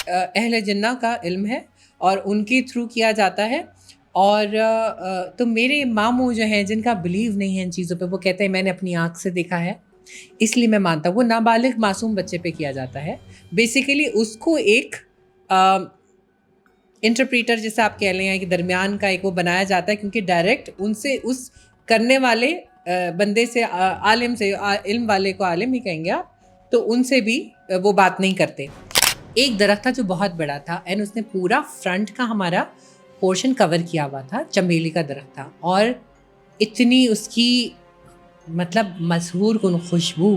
اہل جنہ کا علم ہے اور ان کے تھرو کیا جاتا ہے. اور تو میرے ماموں جو ہیں جن کا بلیو نہیں ہے ان چیزوں پہ, وہ کہتے ہیں میں نے اپنی آنکھ سے دیکھا ہے اس لیے میں مانتا ہوں. وہ نابالغ معصوم بچے پہ کیا جاتا ہے. بیسیکلی اس کو ایک انٹرپریٹر جیسے آپ کہہ لیں کہ درمیان کا ایک وہ بنایا جاتا ہے, کیونکہ ڈائریکٹ ان سے اس کرنے والے بندے سے عالم سے, علم والے کو عالم ہی کہیں گے آپ, تو ان سے بھی وہ بات نہیں کرتے. ایک درخت تھا جو بہت بڑا تھا اینڈ اس نے پورا فرنٹ کا ہمارا پورشن کور کیا ہوا تھا. چمیلی کا درخت تھا اور اتنی اس کی مطلب مسحور کن خوشبو,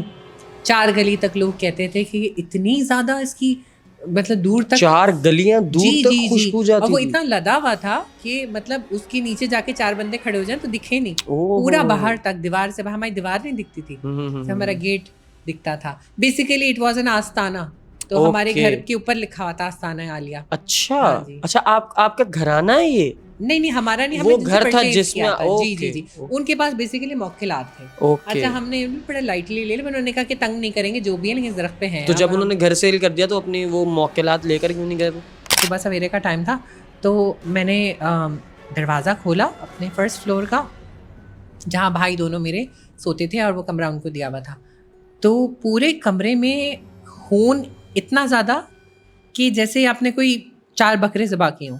4 گلی تک لوگ کہتے تھے کہ اتنی زیادہ اس کی مطلب دور تک 4 گلیاں دور تک خوشبو جاتی اور وہ تھی. اتنا لدا ہوا تھا کہ مطلب اس کے نیچے جا کے 4 بندے کھڑے ہو جائیں تو دکھے نہیں, پورا باہر تک دیوار سے, ہماری دیوار نہیں دکھتی تھی, ہمارا گیٹ دکھتا تھا. بیسیکلی اٹ واز این آستانہ, تو ہمارے گھر کے اوپر لکھا ہوا تھا آستانہ عالیہ. اچھا اچھا, آپ کا گھرانہ ہے یہ؟ نہیں ہمارا نہیں, ہم وہ نے گھر تھا جس میں, جی ان کے پاس بیسیکلی موکلات تھے. اچھا ہم نے بڑا لائٹلی لے لیا, انہوں نے کہا کہ تنگ نہیں کریں گے جو بھی ہے لیکن درخت پہ ہیں. تو جب انہوں نے گھر سیل کر دیا تو اپنی وہ موکلات لے کر کیوں نہیں گئے؟ صبح سویرے کا ٹائم تھا تو میں نے دروازہ کھولا اپنے فرسٹ فلور کا جہاں بھائی دونوں میرے سوتے تھے اور وہ کمرہ ان کو دیا ہوا تھا. تو پورے کمرے میں خون اتنا زیادہ کہ جیسے آپ نے کوئی 4 بکرے ذبح کیے ہوں.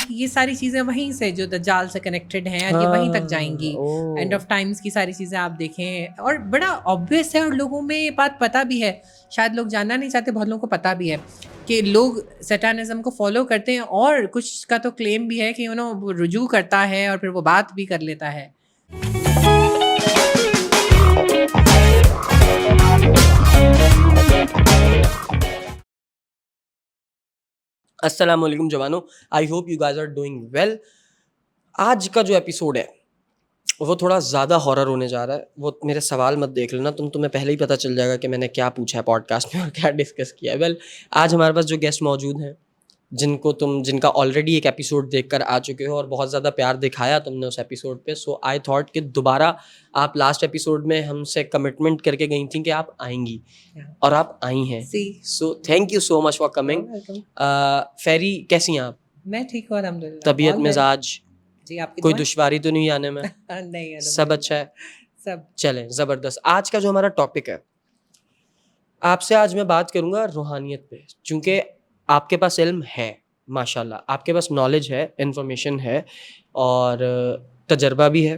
یہ ساری چیزیں وہیں سے جو دجال سے کنیکٹڈ ہیں اور یہ وہیں تک جائیں گی. اینڈ آف ٹائمز کی ساری چیزیں آپ دیکھیں اور بڑا آبویس ہے, اور لوگوں میں یہ بات پتہ بھی ہے, شاید لوگ جاننا نہیں چاہتے, بہت لوگوں کو پتہ بھی ہے کہ لوگ سیٹانزم کو فالو کرتے ہیں, اور کچھ کا تو کلیم بھی ہے کہ وہ رجوع کرتا ہے اور پھر وہ بات بھی کر لیتا ہے. السلام علیکم جوانو, I hope you guys are doing well. آج کا جو ایپیسوڈ ہے وہ تھوڑا زیادہ ہارر ہونے جا رہا ہے. وہ میرے سوال مت دیکھ لینا, تمہیں پہلے ہی پتہ چل جائے گا کہ میں نے کیا پوچھا ہے پوڈ کاسٹ میں اور کیا ڈسکس کیا ہے. ویل, آج ہمارے پاس جو گیسٹ موجود ہیں جن کا آلریڈی ایک ایپیسوڈ دیکھ کر آ چکے ہو اور بہت زیادہ پیار دکھایا تم نے اس ایپیسوڈ پہ, سو آئی تھاٹ کہ دوبارہ آپ لاسٹ ایپیسوڈ میں ہم سے کمٹمنٹ کر کے گئی تھیں کہ آپ آئیں گی اور آپ آئی ہیں. So thank you so much for coming. فیری کیسی ہیں آپ؟ میں ٹھیک ہوں الحمدللہ. طبیعت مزاج جی آپ کی کوئی دشواری تو نہیں آنے میں؟ نہیں, سب اچھا ہے, سب چلیں زبردست. آج کا جو ہمارا ٹاپک ہے, آپ سے آج میں بات کروں گا روحانیت پہ, چونکہ آپ کے پاس علم ہے ماشاءاللہ, آپ کے پاس نالج ہے, انفارمیشن ہے اور تجربہ بھی ہے,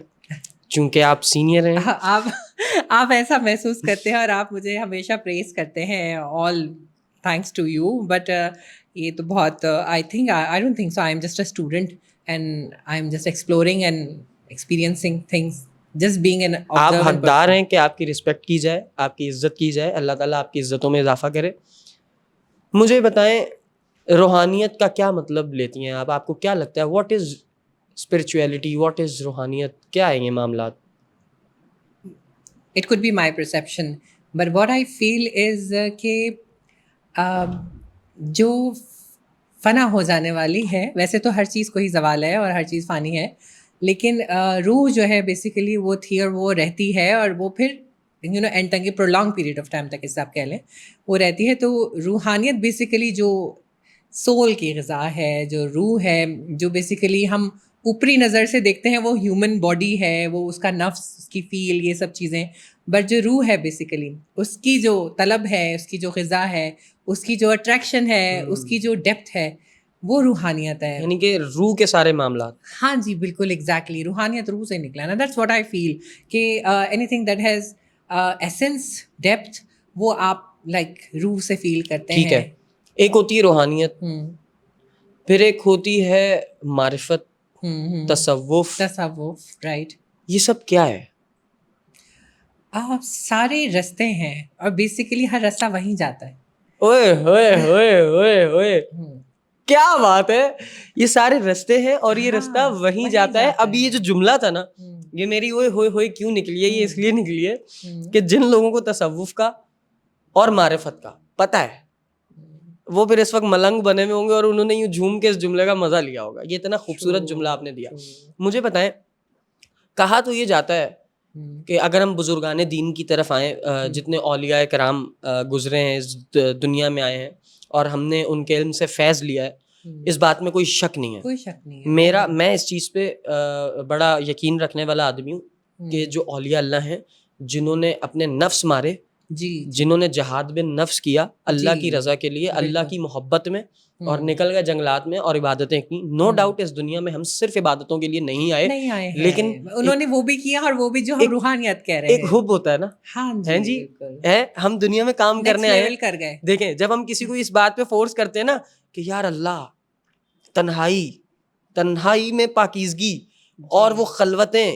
چونکہ آپ سینئر ہیں. آپ ایسا محسوس کرتے ہیں اور آپ مجھے ہمیشہ پریز کرتے ہیں, all thanks to you. But یہ تو بہت I don't think so. I am just a student and I am just exploring and experiencing things, just being an آپ آبزرور. حقدار ہیں کہ آپ کی رسپیکٹ کی جائے, آپ کی عزت کی جائے, اللہ تعالیٰ آپ کی عزتوں میں اضافہ کرے. مجھے بتائیں روحانیت کا کیا مطلب لیتی ہیں آپ؟ آپ کو کیا لگتا ہے what is spirituality, what is روحانیت, کیا ہے یہ معاملات؟ It could be my perception, but what I feel is کہ جو فنا ہو جانے والی ہے, ویسے تو ہر چیز کو ہی زوال ہے اور ہر چیز فانی ہے, لیکن روح جو ہے بیسیکلی وہ تھی اور وہ رہتی ہے, اور وہ پھر اینڈ تک پرولونگ پیریڈ آف ٹائم تک اس سے آپ کہہ لیں وہ رہتی ہے. تو روحانیت بیسیکلی جو سول کی غذا ہے, جو روح ہے, جو بیسیکلی ہم اوپری نظر سے دیکھتے ہیں وہ ہیومن باڈی ہے, وہ اس کا نفس, اس کی فیل, یہ سب چیزیں, بٹ جو روح ہے بیسیکلی اس کی جو طلب ہے, اس کی جو غذا ہے, اس کی جو اٹریکشن ہے, اس کی جو ڈیپتھ ہے, وہ روحانیت ہے. یعنی کہ روح کے سارے معاملات. ہاں جی بالکل ایگزیکٹلی, روحانیت روح سے نکلا نا. دیٹس واٹ آئی فیل کہ any thing that has essence, depth, وہ آپ لائک روح سے فیل کرتے ہیں. ٹھیک ہے, ایک ہوتی ہے روحانیت, پھر ایک ہوتی ہے معرفت, تصوف, رائٹ. یہ سب کیا ہے؟ سارے رستے ہیں اور بیسیکلی ہر رستہ وہیں جاتا ہے. اوئے ہوئے ہوئے ہوئے ہوئے, کیا بات ہے, یہ سارے رستے ہیں اور یہ رستہ وہیں جاتا ہے. اب یہ جو جملہ تھا نا, یہ میری اوئے ہوئے ہوئے کیوں نکلی ہے, یہ اس لیے نکلی ہے کہ جن لوگوں کو تصوف کا اور معرفت کا پتہ ہے وہ پھر اس وقت ملنگ بنے ہوئے ہوں گے اور انہوں نے یوں جھوم کے اس جملے کا مزہ لیا ہوگا. یہ اتنا خوبصورت جملہ آپ نے دیا. مجھے بتائیں, کہا تو یہ جاتا ہے کہ اگر ہم بزرگان دین کی طرف آئیں, جتنے اولیاء کرام گزرے ہیں اس دنیا میں آئے ہیں اور ہم نے ان کے علم سے فیض لیا ہے، اس بات میں کوئی شک نہیں ہے. کوئی شک نہیں ہے. میں اس چیز پہ بڑا یقین رکھنے والا آدمی ہوں کہ جو اولیاء اللہ ہیں جنہوں نے اپنے نفس مارے، جنہوں نے جہاد بن نفس کیا اللہ کی رضا کے لیے، اللہ کی محبت میں، اور نکل گئے جنگلات میں اور عبادتیں کی. نو ڈاؤٹ اس دنیا میں ہم صرف عبادتوں کے لیے نہیں آئے، لیکن انہوں نے وہ بھی کیا اور وہ بھی جو ہم روحانیت کہہ رہے ہیں. ایک حب ہوتا ہے نا. ہاں جی ہے ہم دنیا میں کام کرنے آئے کر گئے. دیکھیں جب ہم کسی کو اس بات پہ فورس کرتے ہیں نا کہ یار اللہ، تنہائی میں پاکیزگی اور وہ خلوتیں،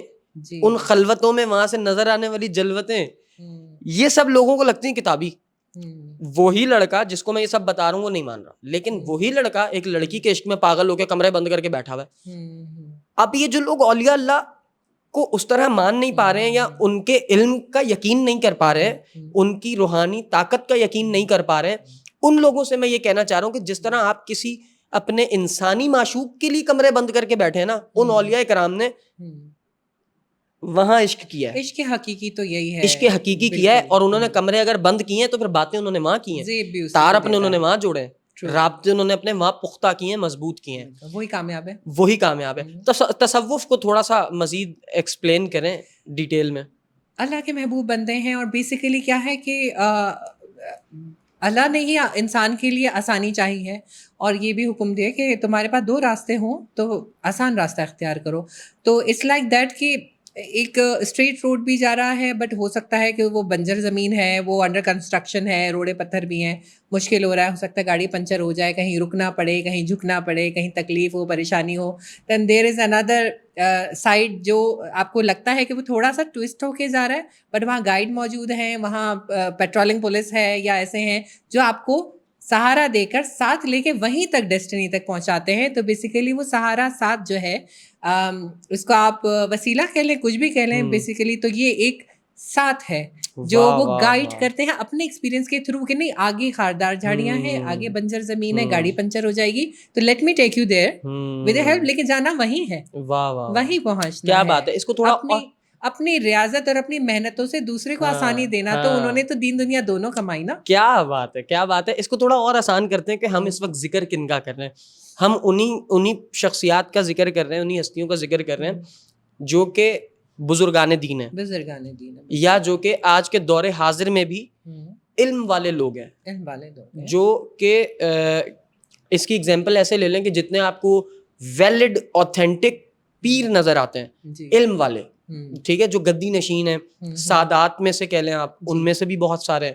ان خلوتوں میں وہاں سے نظر آنے والی جلوتیں، یہ سب لوگوں کو لگتی ہیں کتابی. وہی لڑکا جس کو میں یہ سب بتا رہا ہوں وہ نہیں مان رہا، لیکن وہی لڑکا ایک لڑکی کے عشق میں پاگل ہو کے کمرے بند کر کے بیٹھا ہوا ہے. اب یہ جو لوگ اولیاء اللہ کو اس طرح مان نہیں پا رہے ہیں، یا ان کے علم کا یقین نہیں کر پا رہے ہیں، ان کی روحانی طاقت کا یقین نہیں کر پا رہے ہیں، ان لوگوں سے میں یہ کہنا چاہ رہا ہوں کہ جس طرح آپ کسی اپنے انسانی معشوق کے لیے کمرے بند کر کے بیٹھے ہیں نا، ان اولیاء کرام نے وہاں عشق کیا ہے. عشق حقیقی تو یہی ہے، عشق حقیقی کیا ہے، اور انہوں نے کمرے اگر بند کیے ہیں تو پھر باتیں انہوں نے وہاں کی ہیں، تار اپنے انہوں نے وہاں جوڑے ہیں، رابطے انہوں نے اپنے وہاں پختہ کیے ہیں، مضبوط کیے ہیں. وہی کامیاب ہے. تصوف کو تھوڑا سا مزید ایکسپلین کریں ڈیٹیل میں. اللہ کے محبوب بندے ہیں، اور بیسیکلی کیا ہے کہ اللہ نے ہی انسان کے لیے آسانی چاہی ہے، اور یہ بھی حکم دیا کہ تمہارے پاس 2 راستے ہوں تو آسان راستہ اختیار کرو. تو اٹس لائک دیٹ کہ ایک اسٹریٹ روڈ بھی جا رہا ہے، بٹ ہو سکتا ہے کہ وہ بنجر زمین ہے، وہ انڈر کنسٹرکشن ہے، روڑے پتھر بھی ہیں، مشکل ہو رہا ہے، ہو سکتا ہے گاڑی پنچر ہو جائے، کہیں رکنا پڑے، کہیں جھکنا پڑے، کہیں تکلیف ہو، پریشانی ہو. دین دیر از اندر سائڈ جو آپ کو لگتا ہے کہ وہ تھوڑا سا ٹوسٹ ہو کے جا رہا ہے، بٹ وہاں گائیڈ موجود ہیں، وہاں پیٹرولنگ پولیس ہے یا ایسے ہیں جو آپ کو سہارا دے کر ساتھ لے کے وہیں تک ڈیسٹنی تک پہنچاتے ہیں. تو بیسیکلی وہ سہارا ساتھ جو ہے، اس کو آپ وسیلہ کہہ لیں، کچھ بھی کہہ لیں، بیسیکلی تو یہ ایک ساتھ ہے جو وہ گائیڈ کرتے ہیں اپنے ایکسپیرینس کے تھرو، کہ نہیں آگے خاردار جھاڑیاں ہیں، آگے بنجر زمین ہے، گاڑی پنچر ہو جائے گی، تو let me take you there with help, لے کے جانا وہیں ہے، وہیں پہنچنا. کیا بات ہے. اس کو تھوڑا اپنی ریاضت اور اپنی محنتوں سے دوسرے کو آسانی دینا، تو انہوں نے تو دین دنیا دونوں کمائی نا. کیا بات ہے، کیا بات ہے. اس کو تھوڑا اور آسان کرتے ہیں کہ ہم اس وقت ذکر کن کا کر رہے ہیں. ہم انہی شخصیات کا ذکر کر رہے ہیں، انہی ہستیوں کا ذکر کر رہے ہیں جو کہ بزرگان دین ہیں، یا جو کہ آج کے دور حاضر میں بھی علم والے لوگ ہیں، جو کہ اس کی اگزامپل ایسے لے لیں کہ جتنے آپ کو ویلڈ اوتھینٹک پیر نظر آتے ہیں علم والے، ٹھیک ہے، جو گدی نشین ہیں، سادات میں سے کہہ لیں آپ، ان میں سے بھی بہت سارے ہیں.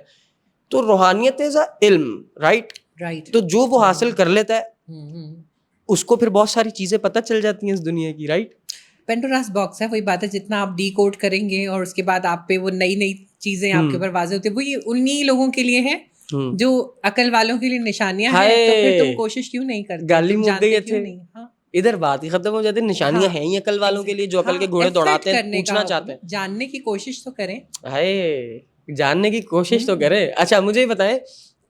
تو روحانیت از اے علم، رائٹ. تو جو وہ حاصل کر لیتا ہے اس کو پھر بہت ساری چیزیں پتہ چل جاتی ہیں اس دنیا کی، رائٹ. پینڈوراس باکس ہے، وہی بات ہے، جتنا آپ ڈی کوڈ کریں گے اور اس کے بعد آپ پہ وہ نئی چیزیں آپ کے اوپر واضح ہوتی ہیں، وہی انہی لوگوں کے لیے ہے جو عقل والوں کے لیے نشانیاں ہیں. تو پھر تم کوشش کیوں نہیں کرتے؟ گالی مک گئی تھے، ادھر بات ہی ختم ہو جاتی ہے. نشانیاں ہیں ہی عقل والوں کے لیے جو عقل کے گھوڑے دوڑاتے ہیں، پوچھنا چاہتے ہیں، جاننے کی کوشش تو کریں. جاننے کی کوشش تو کریں. اچھا مجھے یہ بتائیں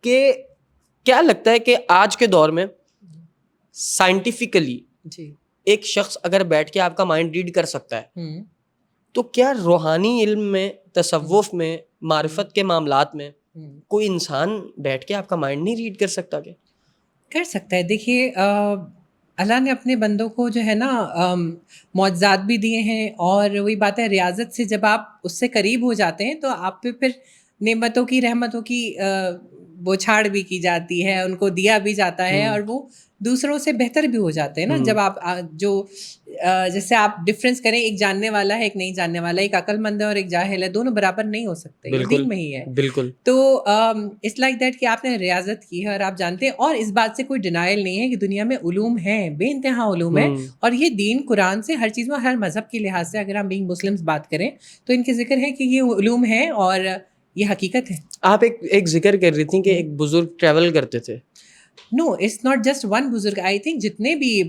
کہ کیا لگتا ہے کہ آج کے دور میں سائنٹیفکلی ایک شخص اگر بیٹھ کے آپ کا مائنڈ ریڈ کر سکتا ہے، تو کیا روحانی علم میں، تصوف میں، معرفت کے معاملات میں کوئی انسان بیٹھ کے آپ کا مائنڈ نہیں ریڈ کر سکتا؟ کیا کر سکتا ہے. دیکھیے اللہ نے اپنے بندوں کو جو ہے نا معجزات بھی دیے ہیں، اور وہی بات ہے ریاضت سے جب آپ اس سے قریب ہو جاتے ہیں تو آپ پہ پھر نعمتوں کی، رحمتوں کی بوچھاڑ بھی کی جاتی ہے، ان کو دیا بھی جاتا ہے، اور وہ دوسروں سے بہتر بھی ہو جاتے ہیں نا. جب آپ جو جیسے آپ ڈفرینس کریں، ایک جاننے والا ہے، ایک نہیں جاننے والا، ایک عقل مند ہے اور ایک جاہل ہے، دونوں برابر نہیں ہو سکتے، دین میں ہی ہے. بالکل. تو اٹس لائک دیٹ کہ آپ نے ریاضت کی ہے اور آپ جانتے ہیں، اور اس بات سے کوئی ڈینائل نہیں ہے کہ دنیا میں علوم ہیں، بے انتہا علوم ہے، اور یہ دین قرآن سے ہر چیز میں، ہر مذہب کے لحاظ سے اگر ہم بینگ مسلمس بات کریں تو ان کے ذکر ہے کہ یہ علوم ہے اور یہ حقیقت ہے. آپ ایک ذکر کر رہی تھیں کہ ایک بزرگ ٹریول کرتے تھے. نو اٹس ناٹ جسٹ ون بزرگ، آئی تھنک جتنے بھی،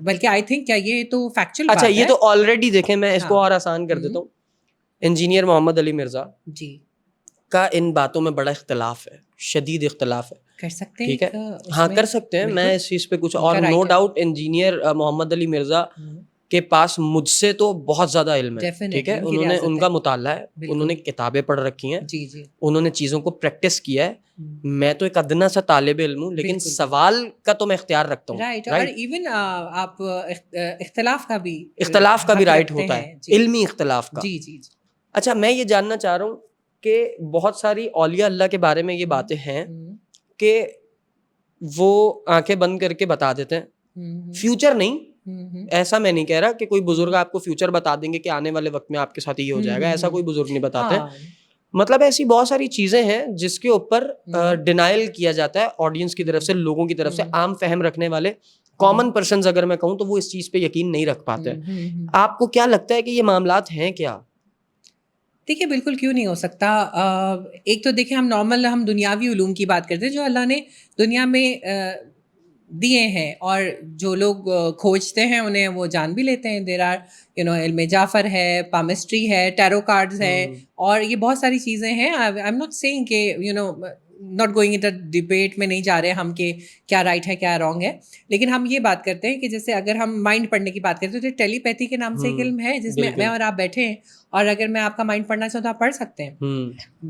بلکہ آئی تھنک کیا یہ تو فیکچوئل بات ہے. اچھا یہ تو آلریڈی دیکھیں، میں اس کو اور آسان کر دیتا ہوں. انجینئر محمد علی مرزا جی کا ان باتوں میں بڑا اختلاف ہے، شدید اختلاف ہے. کر سکتے ہیں، ٹھیک ہے، ہاں کر سکتے ہیں. میں اس چیز پہ کچھ اور نو ڈاؤٹ انجینئر محمد علی مرزا کے پاس مجھ سے تو بہت زیادہ علم ہے, Definitely, ٹھیک ہے, ان کی انہوں نے ریاست ان ہے. کا مطالعہ ہے, بالکل. انہوں نے کتابیں پڑھ رکھی ہیں, جی جی. انہوں نے چیزوں کو پریکٹس کیا ہے. میں تو ایک ادنا سا طالب علم ہوں, لیکن بالکل. سوال کا تو میں اختیار رکھتا ہوں. رائٹ. اور ایون آپ اختلاف کا بھی رائٹ ہوتا ہے, علمی اختلاف کا. جی جی جی. اچھا, میں یہ جاننا چاہ رہا ہوں کہ بہت ساری اولیاء اللہ کے بارے میں یہ باتیں ہیں کہ وہ آنکھیں بند کر کے بتا دیتے ہیں, فیوچر نہیں, ایسا میں نہیں کہہ رہا کہ کوئی بزرگ آپ کو فیوچر بتا دیں گے کہ آنے والے وقت میں آپ کے ساتھ یہ ہو جائے گا, ایسا کوئی بزرگ نہیں بتاتے. مطلب ایسی بہت ساری چیزیں ہیں جس کے اوپر ڈینائل کیا جاتا ہے آڈینس کی طرف سے, لوگوں کی طرف سے, عام فہم رکھنے والے کامن پرسنز اگر میں کہوں تو وہ اس چیز پہ یقین نہیں رکھ پاتے. آپ کو کیا لگتا ہے کہ یہ معاملات ہیں کیا؟ دیکھیے بالکل کیوں نہیں ہو سکتا. ایک تو دیکھیں ہم دنیاوی علوم کی بات کرتے ہیں جو اللہ نے دنیا میں دیے ہیں, اور جو لوگ کھوجتے ہیں انہیں وہ جان بھی لیتے ہیں. دیر آر علم جعفر ہے, پامسٹری ہے, ٹیرو کارڈز ہے, اور یہ بہت ساری چیزیں ہیں. آئی ایم ناٹ سیئنگ کہ ناٹ گوئنگ ان ڈبیٹ میں نہیں جا رہے ہم کہ کیا رائٹ ہے کیا رانگ ہے, لیکن ہم یہ بات کرتے ہیں کہ جیسے اگر ہم مائنڈ پڑھنے کی بات کرتے ہیں تو ٹیلی پیتھی کے نام سے ایک علم ہے جس میں اور آپ بیٹھے ہیں, اور اگر میں آپ کا مائنڈ پڑھنا چاہوں تو آپ پڑھ سکتے ہیں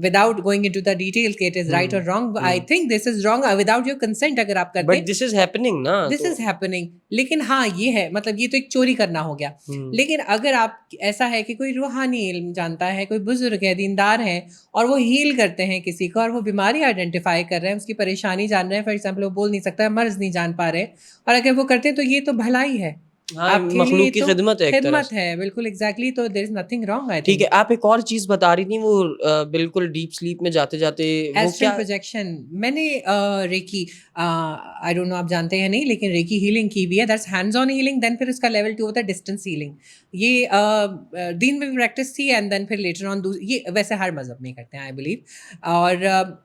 without going into the detail کہ اٹ از رائٹ اور wrong. I think this is wrong without your consent. اگر آپ کرتے ہیں بٹ دس از ہیپننگ نا, دس از ہیپننگ. لیکن ہاں یہ ہے, مطلب یہ تو ایک چوری کرنا ہو گیا. لیکن اگر آپ ایسا ہے کہ کوئی روحانی علم جانتا ہے, کوئی بزرگ ہے, دیندار ہے, اور وہ ہیل کرتے ہیں کسی کو, اور وہ بیماری آئیڈینٹیفائی کر رہے ہیں, اس کی پریشانی جان رہے ہیں, فار ایگزامپل وہ بول نہیں سکتا, مرض نہیں جان پا رہے, اور اگر وہ کرتے ہیں تو یہ تو بھلائی ہے, آپ کے مخلوق کی خدمت ہے, خدمت ہے. بالکل ایگزیکٹلی. تو دیر از نتھنگ رانگ. ٹھیک ہے, آپ ایک اور چیز بتا رہی تھیں وہ بالکل ڈیپ سلیپ میں جاتے جاتے ایسٹرل پروجیکشن. میں نے ریکی, آئی ڈونٹ نو آپ جانتے ہیں نہیں, لیکن ریکی ہیلنگ کی بھی ہے. That's hands on healing. Then پھر اس کا لیول 2 ہوتا ہے ڈسٹینس ہیلنگ. یہ دین میں بھی پریکٹس تھی, اینڈ دین پھر لیٹر آن یہ ویسے ہر مذہب میں کرتے ہیں آئی بلیو. اور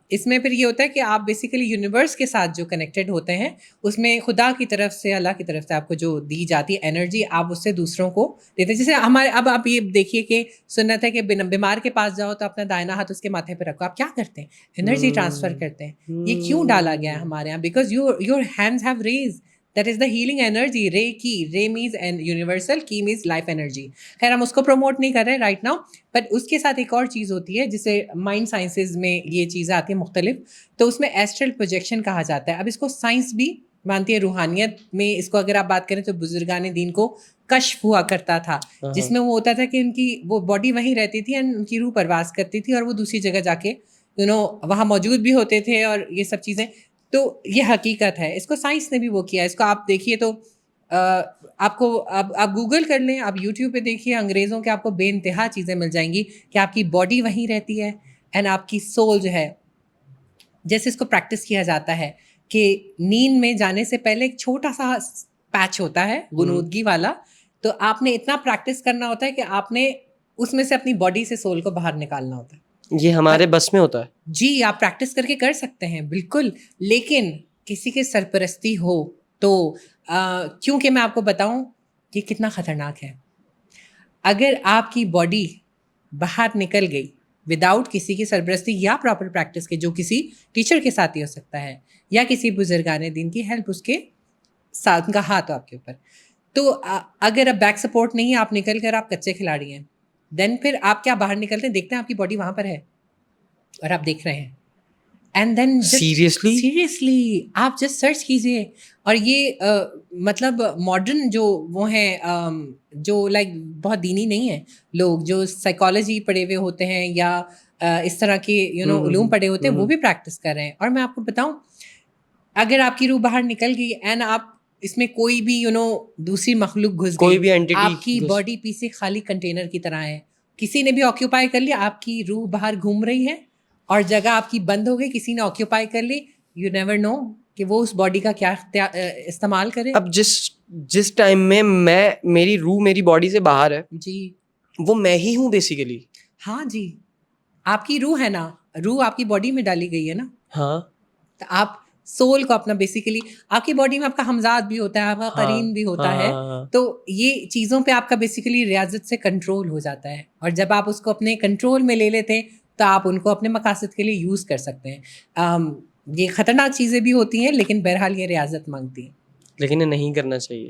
اس میں پھر یہ ہوتا ہے کہ آپ بیسیکلی یونیورس کے ساتھ جو کنیکٹڈ ہوتے ہیں, اس میں خدا کی طرف سے, اللہ کی طرف سے آپ کو جو دی جاتی ہے انرجی, آپ اس سے دوسروں کو دیتے ہیں. جیسے ہمارے اب آپ یہ دیکھیے کہ سنت ہے کہ بیمار کے پاس جاؤ تو اپنا دائنا ہاتھ اس کے ماتھے پہ رکھو. آپ کیا کرتے ہیں؟ انرجی ٹرانسفر کرتے ہیں. یہ کیوں ڈالا گیا ہے ہمارے یہاں؟ Because your hands have raise. That is the healing energy. رے کی, رے میز یونیورسل, کی میز لائف انرجی. خیر ہم اس کو پروموٹ نہیں کر رہے رائٹ ناؤ, بٹ اس کے ساتھ ایک اور چیز ہوتی ہے جسے مائنڈ سائنسز میں یہ چیزیں آتی ہیں مختلف, تو اس میں ایسٹرل پروجیکشن کہا جاتا ہے. اب اس کو سائنس بھی مانتی ہے, روحانیت میں اس کو اگر آپ بات کریں تو بزرگان دین کو کشف ہوا کرتا تھا, جس میں وہ ہوتا تھا کہ ان کی وہ باڈی وہیں رہتی تھی اینڈ ان کی روح پرواز کرتی تھی, اور وہ دوسری جگہ جا کے وہاں موجود بھی ہوتے تھے, اور یہ سب چیزیں. تو یہ حقیقت ہے. اس کو سائنس نے بھی وہ کیا. اس کو آپ دیکھیے تو آپ کو آپ گوگل کر لیں, آپ یوٹیوب پہ دیکھیے, انگریزوں کے آپ کو بے انتہا چیزیں مل جائیں گی کہ آپ کی باڈی وہیں رہتی ہے اینڈ آپ کی سول جو ہے, جیسے اس کو پریکٹس کیا جاتا ہے کہ نیند میں جانے سے پہلے ایک چھوٹا سا پیچ ہوتا ہے غنودگی والا, تو آپ نے اتنا پریکٹس کرنا ہوتا ہے کہ آپ نے اس میں سے اپنی باڈی سے سول کو باہر نکالنا ہوتا ہے. یہ ہمارے بس میں ہوتا ہے جی, آپ پریکٹس کر کے کر سکتے ہیں بالکل, لیکن کسی کے سرپرستی ہو تو کیونکہ میں آپ کو بتاؤں کہ کتنا خطرناک ہے. اگر آپ کی باڈی باہر نکل گئی وداؤٹ کسی کی سرپرستی یا پراپر پریکٹس کے, جو کسی ٹیچر کے ساتھ ہی ہو سکتا ہے یا کسی بزرگان دین کی ہیلپ, اس کے ساتھ, ان کا ہاتھ ہو آپ کے اوپر, تو اگر اب بیک سپورٹ نہیں ہے, آپ نکل کر آپ کچے کھلاڑی ہیں, دین پھر آپ کیا باہر نکلتے ہیں, دیکھتے ہیں آپ کی باڈی وہاں پر ہے اور آپ دیکھ رہے ہیں, اینڈ دین سیریسلی آپ جسٹ سرچ کیجیے. اور یہ مطلب ماڈرن جو وہ ہیں جو لائک بہت دینی نہیں ہیں لوگ, جو سائیکالوجی پڑھے ہوئے ہوتے ہیں یا اس طرح کے علوم پڑھے ہوتے ہیں, وہ بھی پریکٹس کر رہے ہیں. اور میں آپ کو بتاؤں, اگر آپ کی روح باہر نکل گئی اینڈ آپ اس میں کوئی بھی دوسری مخلوق گھس گئی, آپ کی باڈی پیچھے خالی کنٹینر کی طرح ہے, کسی نے بھی آکیوپائی کر لیا, آپ کی روح باہر گھوم رہی ہے اور جگہ آپ کی بند ہو گئی, کسی نے آکیوپائی کر لی, یو نیور نو کہ وہ اس باڈی کا کیا استعمال کرے. اب جس ٹائم میں میری روح میری باڈی سے باہر ہے, جی وہ میں ہی ہوں بیسیکلی. ہاں جی, آپ کی روح ہے نا, روح آپ کی باڈی میں ڈالی گئی ہے نا. ہاں, تو آپ سول کو اپنا بیسیکلی, آپ کی باڈی میں آپ کا ہمزاد بھی ہوتا ہے, آپ کا قرین بھی ہوتا ہے, تو یہ چیزوں پہ آپ کا بیسیکلی ریاضت سے کنٹرول ہو جاتا ہے, اور جب آپ اس کو اپنے کنٹرول میں لے لیتے ہیں تو آپ ان کو اپنے مقاصد کے لیے یوز کر سکتے ہیں. یہ خطرناک چیزیں بھی ہوتی ہیں, لیکن بہرحال یہ ریاضت مانگتی ہیں. لیکن یہ نہیں کرنا چاہیے.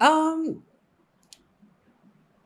um,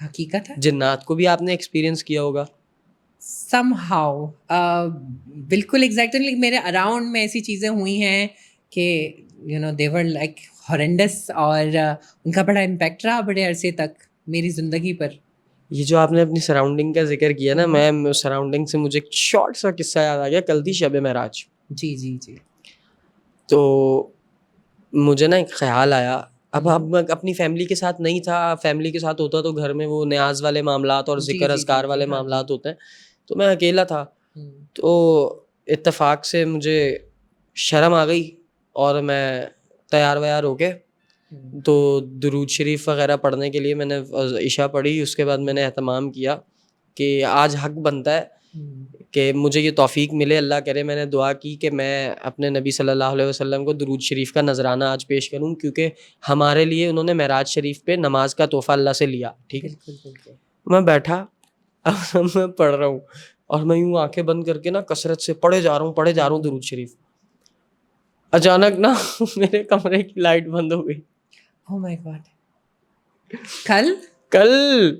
حقیقت ہے. جنات کو بھی آپ نے ایکسپیرینس کیا ہوگا. somehow بالکل ایگزیکٹلی میرے اراؤنڈ میں ایسی چیزیں ہوئی ہیں کہ they were like horrendous, اور ان کا بڑا امپیکٹ رہا بڑے عرصے تک میری زندگی پر. یہ جو آپ نے اپنی سراؤنڈنگ کا ذکر کیا نا, میں سراؤنڈنگ سے مجھے ایک شارٹ سا قصہ یاد آ گیا. کل تھی شب معراج. جی جی جی. تو مجھے نا ایک خیال آیا. اب میں اپنی فیملی کے ساتھ نہیں تھا, فیملی کے ساتھ ہوتا تو گھر میں وہ نیاز والے معاملات اور ذکر اذکار والے معاملات ہوتے ہیں, تو میں اکیلا تھا. تو اتفاق سے مجھے شرم آ گئی اور میں تیار ویار ہو کے تو درود شریف وغیرہ پڑھنے کے لیے میں نے عشاء پڑھی. اس کے بعد میں نے اہتمام کیا کہ آج حق بنتا ہے کہ مجھے یہ توفیق ملے. اللہ کرے, میں نے دعا کی کہ میں اپنے نبی صلی اللہ علیہ وسلم کو درود شریف کا نذرانہ آج پیش کروں, کیونکہ ہمارے لیے انہوں نے معراج شریف پہ نماز کا تحفہ اللہ سے لیا. ٹھیک ہے, میں بیٹھا, اب میں پڑھ رہا ہوں اور میں یوں آنکھیں بند کر کے نا کثرت سے پڑھے جا رہا ہوں درود شریف. اچانک نا میرے کمرے کی لائٹ بند ہو گئی. Oh my God. کل